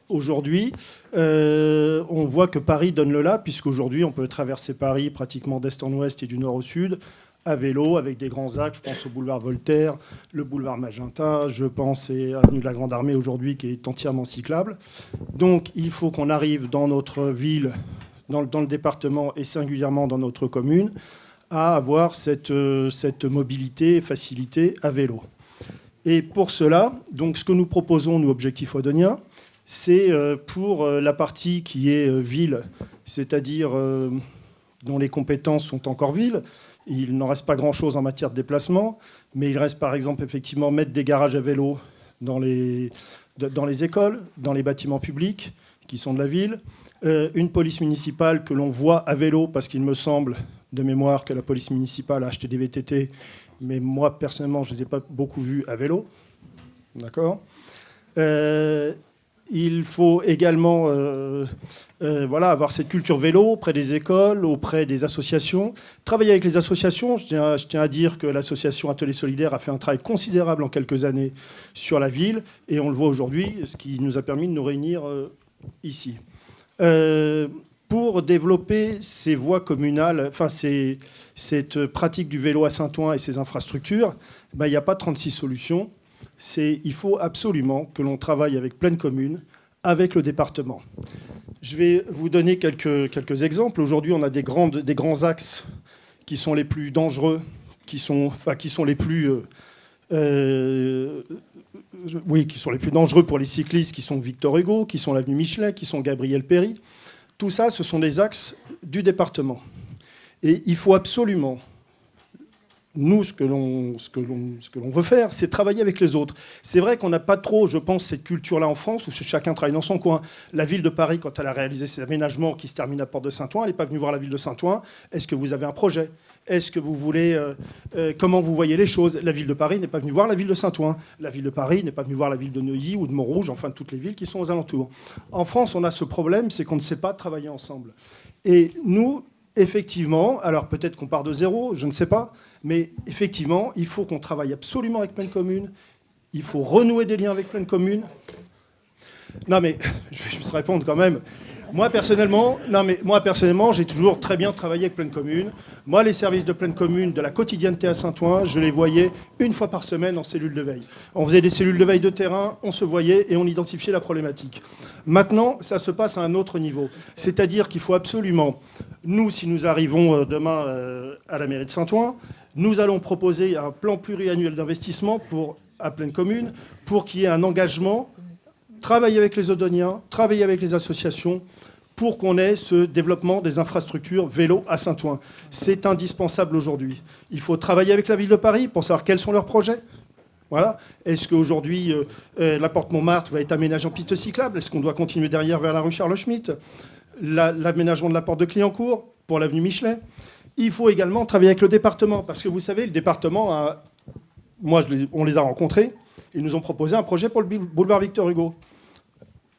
aujourd'hui, on voit que Paris donne le là, puisqu'aujourd'hui, on peut traverser Paris pratiquement d'est en ouest et du nord au sud, à vélo, avec des grands axes. Je pense au boulevard Voltaire, le boulevard Magenta, je pense à l'avenue de la Grande Armée aujourd'hui, qui est entièrement cyclable. Donc, il faut qu'on arrive dans notre ville, dans le département et singulièrement dans notre commune, à avoir cette mobilité facilitée à vélo. Et pour cela, donc, ce que nous proposons, nous, Objectif Audonia, c'est pour la partie qui est ville, c'est-à-dire dont les compétences sont encore villes. Il n'en reste pas grand-chose en matière de déplacement, mais il reste par exemple effectivement mettre des garages à vélo dans les écoles, dans les bâtiments publics qui sont de la ville, une police municipale que l'on voit à vélo, parce qu'il me semble de mémoire que la police municipale a acheté des VTT, mais moi personnellement je ne les ai pas beaucoup vus à vélo. D'accord ? Il faut également avoir cette culture vélo auprès des écoles, auprès des associations. Travailler avec les associations, je tiens à dire que l'association Atelier Solidaire a fait un travail considérable en quelques années sur la ville, et on le voit aujourd'hui, ce qui nous a permis de nous réunir ici. Pour développer ces voies communales, cette pratique du vélo à Saint-Ouen et ses infrastructures, il n'y a pas 36 solutions. Il faut absolument que l'on travaille avec pleine commune, avec le département. Je vais vous donner quelques exemples. Aujourd'hui, on a des grands axes qui sont les plus dangereux, qui sont les plus dangereux pour les cyclistes, qui sont Victor Hugo, qui sont l'avenue Michelet, qui sont Gabriel Péri. Tout ça, ce sont des axes du département. Et il faut absolument... Nous, ce que l'on veut faire, c'est travailler avec les autres. C'est vrai qu'on n'a pas trop, je pense, cette culture-là en France, où chacun travaille dans son coin. La ville de Paris, quand elle a réalisé ses aménagements qui se terminent à Porte de Saint-Ouen, elle n'est pas venue voir la ville de Saint-Ouen. Est-ce que vous avez un projet ? Est-ce que vous voulez... comment vous voyez les choses ? La ville de Paris n'est pas venue voir la ville de Saint-Ouen. La ville de Paris n'est pas venue voir la ville de Neuilly ou de Montrouge, enfin toutes les villes qui sont aux alentours. En France, on a ce problème, c'est qu'on ne sait pas travailler ensemble. Et nous... Effectivement, alors peut-être qu'on part de zéro, je ne sais pas, mais effectivement, il faut qu'on travaille absolument avec pleine commune, il faut renouer des liens avec pleine commune. Non mais, je vais juste répondre quand même. Moi personnellement, j'ai toujours très bien travaillé avec pleine commune. Moi, les services de pleine commune, de la quotidienneté à Saint-Ouen, je les voyais une fois par semaine en cellule de veille. On faisait des cellules de veille de terrain, on se voyait et on identifiait la problématique. Maintenant, ça se passe à un autre niveau. C'est-à-dire qu'il faut absolument, nous, si nous arrivons demain à la mairie de Saint-Ouen, nous allons proposer un plan pluriannuel d'investissement à pleine commune pour qu'il y ait un engagement, travailler avec les Audoниens, travailler avec les associations, pour qu'on ait ce développement des infrastructures vélo à Saint-Ouen. C'est indispensable aujourd'hui. Il faut travailler avec la ville de Paris pour savoir quels sont leurs projets. Voilà. Est-ce qu'aujourd'hui, la porte Montmartre va être aménagée en piste cyclable? Est-ce qu'on doit continuer derrière vers la rue Charles-Schmitt? L'aménagement de la porte de Clignancourt pour l'avenue Michelet. Il faut également travailler avec le département, parce que vous savez, le département, on les a rencontrés, ils nous ont proposé un projet pour le boulevard Victor Hugo.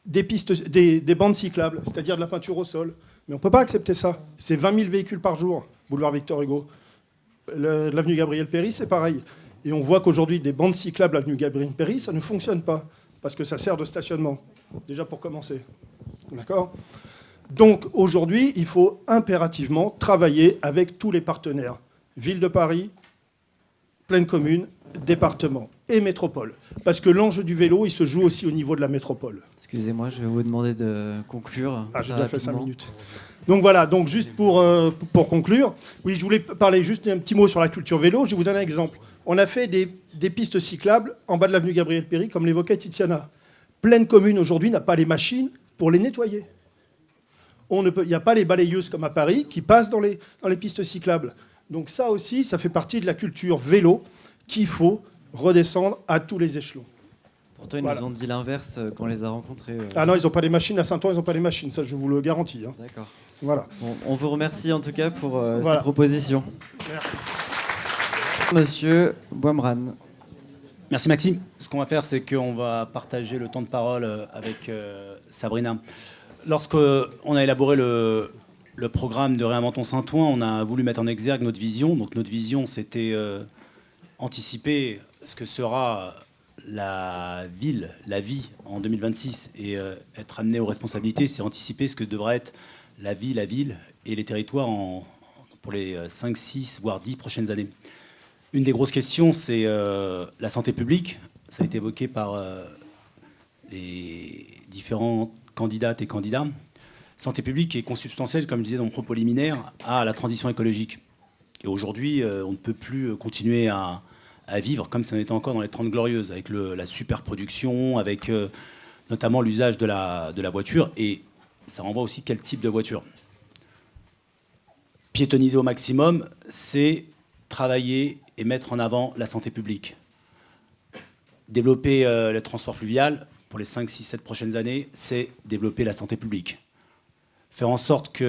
Des bandes cyclables, c'est-à-dire de la peinture au sol. Mais on ne peut pas accepter ça. C'est 20 000 véhicules par jour, boulevard Victor Hugo. L'avenue Gabriel-Péry, c'est pareil. Et on voit qu'aujourd'hui, des bandes cyclables avenue Gabriel-Péry, ça ne fonctionne pas, parce que ça sert de stationnement, déjà pour commencer. D'accord ? Donc aujourd'hui, il faut impérativement travailler avec tous les partenaires. Ville de Paris, pleine commune, département et métropole. Parce que l'enjeu du vélo, il se joue aussi au niveau de la métropole. Excusez-moi, je vais vous demander de conclure. Ah, j'ai déjà fait 5 minutes. Donc voilà, donc juste pour conclure, oui, je voulais parler juste un petit mot sur la culture vélo. Je vais vous donner un exemple. On a fait des pistes cyclables en bas de l'avenue Gabriel-Péry, comme l'évoquait Tiziana. Pleine commune aujourd'hui n'a pas les machines pour les nettoyer. Il n'y a pas les balayeuses comme à Paris qui passent dans les pistes cyclables. Donc ça aussi, ça fait partie de la culture vélo qu'il faut redescendre à tous les échelons. Pourtant, ils nous ont dit l'inverse quand on les a rencontrés. Ah non, ils n'ont pas les machines. À Saint-Ouen, ils n'ont pas les machines. Ça, je vous le garantis. Hein. D'accord. Voilà. Bon, on vous remercie en tout cas pour ces propositions. Merci. Monsieur Boimran. Merci Maxime. Ce qu'on va faire, c'est qu'on va partager le temps de parole avec Sabrina. Lorsqu'on a élaboré le programme de Réinventons Saint-Ouen, on a voulu mettre en exergue notre vision. Donc notre vision, c'était anticiper ce que sera la vie en 2026 et être amené aux responsabilités, c'est anticiper ce que devrait être la ville et les territoires pour les 5, 6, voire 10 prochaines années. Une des grosses questions, c'est la santé publique. Ça a été évoqué par les différents candidates et candidats. Santé publique est consubstantielle, comme je disais dans mon propos liminaire, à la transition écologique. Et aujourd'hui, on ne peut plus continuer à vivre comme si on était encore dans les 30 glorieuses, avec la superproduction, avec notamment l'usage de la voiture. Et ça renvoie aussi quel type de voiture. Piétoniser au maximum, c'est travailler et mettre en avant la santé publique. Développer le transport fluvial pour les 5, 6, 7 prochaines années, c'est développer la santé publique. Faire en sorte qu'il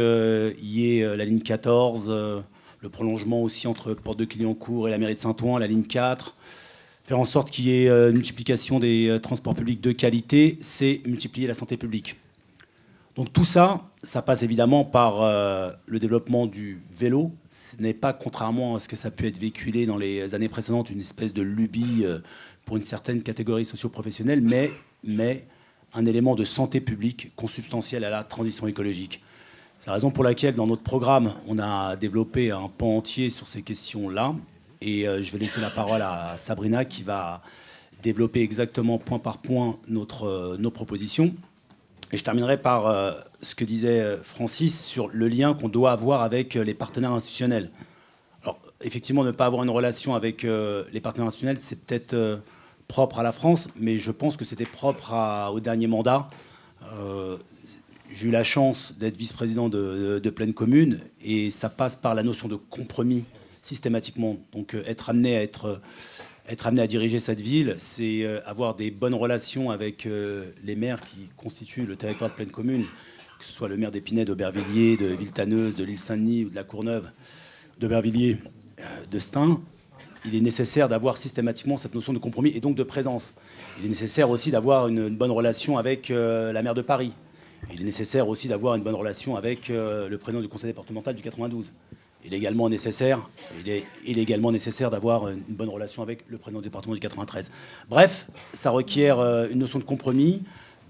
y ait la ligne 14, le prolongement aussi entre Porte de Clignancourt et la mairie de Saint-Ouen, la ligne 4. Faire en sorte qu'il y ait une multiplication des transports publics de qualité, c'est multiplier la santé publique. Donc tout ça, ça passe évidemment par le développement du vélo. Ce n'est pas, contrairement à ce que ça a pu être véhiculé dans les années précédentes, une espèce de lubie pour une certaine catégorie socio-professionnelle, mais un élément de santé publique consubstantiel à la transition écologique. C'est la raison pour laquelle, dans notre programme, on a développé un pan entier sur ces questions-là. Et je vais laisser la parole à Sabrina qui va développer exactement point par point nos propositions. Et je terminerai par ce que disait Francis sur le lien qu'on doit avoir avec les partenaires institutionnels. Alors, effectivement, ne pas avoir une relation avec les partenaires institutionnels, c'est peut-être propre à la France, mais je pense que c'était propre au dernier mandat. J'ai eu la chance d'être vice-président de Pleine Commune, et ça passe par la notion de compromis systématiquement. Donc être amené à diriger cette ville, c'est avoir des bonnes relations avec les maires qui constituent le territoire de Pleine Commune, que ce soit le maire d'Épinay, d'Aubervilliers, de Villetaneuse, de l'île Saint-Denis ou de la Courneuve, d'Aubervilliers, de Stein. Il est nécessaire d'avoir systématiquement cette notion de compromis et donc de présence. Il est nécessaire aussi d'avoir une bonne relation avec la maire de Paris. Il est nécessaire aussi d'avoir une bonne relation avec le président du conseil départemental du 92. Il est également nécessaire d'avoir une bonne relation avec le président du département du 93. Bref, ça requiert une notion de compromis,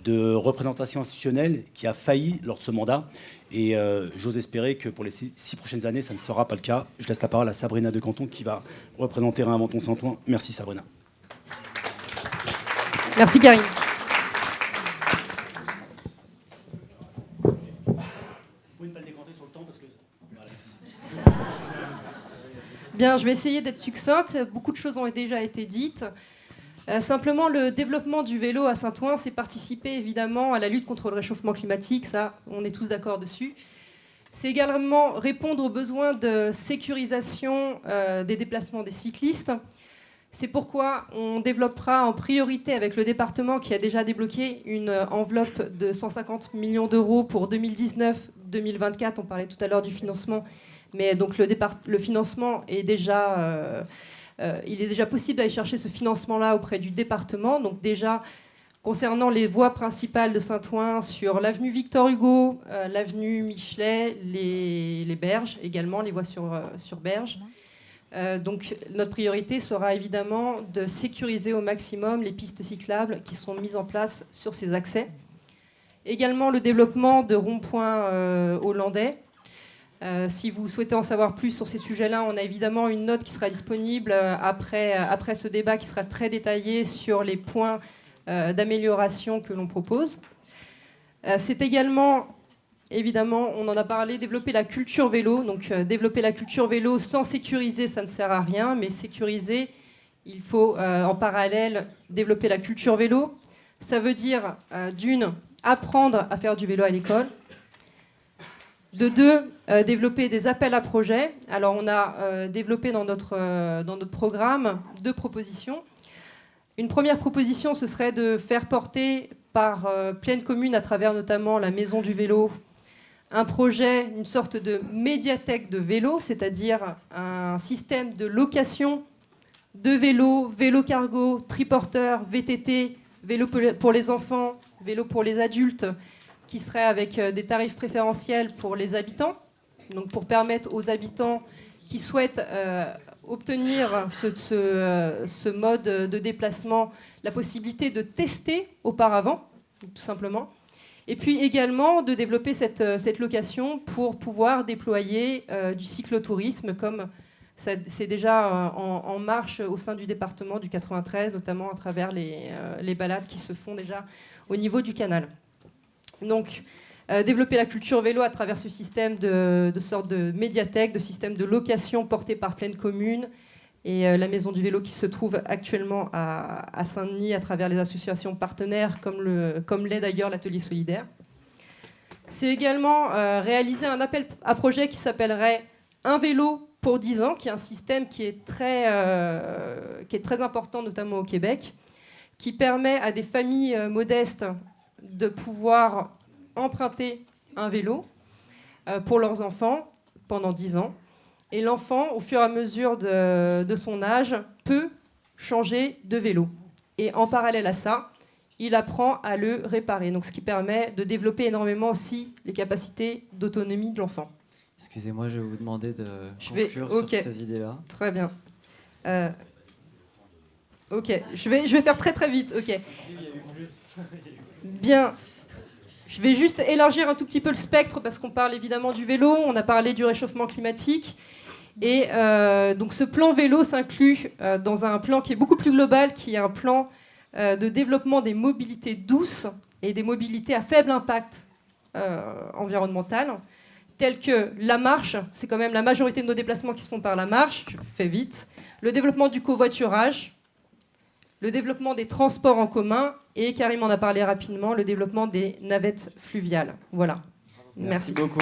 de représentation institutionnelle qui a failli lors de ce mandat. Et j'ose espérer que pour les 6 prochaines années, ça ne sera pas le cas. Je laisse la parole à Sabrina de Canton qui va représenter Réinventons Saint-Ouen. Merci Sabrina. Merci Karine. Bien, je vais essayer d'être succincte. Beaucoup de choses ont déjà été dites. Simplement, le développement du vélo à Saint-Ouen, c'est participer évidemment à la lutte contre le réchauffement climatique, ça, on est tous d'accord dessus. C'est également répondre aux besoins de sécurisation des déplacements des cyclistes. C'est pourquoi on développera en priorité avec le département qui a déjà débloqué une enveloppe de 150 millions d'euros pour 2019-2024. On parlait tout à l'heure du financement, mais donc le financement est déjà... il est déjà possible d'aller chercher ce financement-là auprès du département. Donc déjà, concernant les voies principales de Saint-Ouen, sur l'avenue Victor Hugo, l'avenue Michelet, les berges également, les voies sur berges. Donc notre priorité sera évidemment de sécuriser au maximum les pistes cyclables qui sont mises en place sur ces accès. Également le développement de ronds-points hollandais. Si vous souhaitez en savoir plus sur ces sujets-là, on a évidemment une note qui sera disponible après ce débat qui sera très détaillé sur les points d'amélioration que l'on propose. C'est également, évidemment, on en a parlé, développer la culture vélo. Donc développer la culture vélo sans sécuriser, ça ne sert à rien, mais sécuriser, il faut en parallèle développer la culture vélo. Ça veut dire, d'une, apprendre à faire du vélo à l'école. De deux, développer des appels à projets. Alors on a développé dans notre programme 2 propositions. Une première proposition, ce serait de faire porter par Plaine Commune, à travers notamment la Maison du Vélo, un projet, une sorte de médiathèque de vélo, c'est-à-dire un système de location de vélos, vélo cargo, triporteur, VTT, vélo pour les enfants, vélo pour les adultes, qui serait avec des tarifs préférentiels pour les habitants, donc pour permettre aux habitants qui souhaitent obtenir ce mode de déplacement la possibilité de tester auparavant, tout simplement. Et puis également de développer cette location pour pouvoir déployer du cyclotourisme, comme c'est déjà en marche au sein du département du 93, notamment à travers les balades qui se font déjà au niveau du canal. Donc, développer la culture vélo à travers ce système de sorte de médiathèque, de système de location porté par Plaine Commune et la Maison du Vélo qui se trouve actuellement à Saint-Denis à travers les associations partenaires comme l'est d'ailleurs l'Atelier Solidaire. C'est également réaliser un appel à projet qui s'appellerait Un vélo pour 10 ans, qui est un système qui est très important, notamment au Québec, qui permet à des familles modestes de pouvoir emprunter un vélo pour leurs enfants pendant 10 ans. Et l'enfant, au fur et à mesure de son âge, peut changer de vélo. Et en parallèle à ça, il apprend à le réparer. Donc, ce qui permet de développer énormément aussi les capacités d'autonomie de l'enfant. Excusez-moi, je vais vous demander de conclure sur ces idées-là. Très bien. Ok, je vais faire très très vite. Ok. Bien. Je vais juste élargir un tout petit peu le spectre parce qu'on parle évidemment du vélo, on a parlé du réchauffement climatique. Et donc ce plan vélo s'inclut dans un plan qui est beaucoup plus global, qui est un plan de développement des mobilités douces et des mobilités à faible impact environnemental, telles que la marche, c'est quand même la majorité de nos déplacements qui se font par la marche, je fais vite, le développement du covoiturage, le développement des transports en commun et, Karim en a parlé rapidement, le développement des navettes fluviales. Voilà. Merci beaucoup.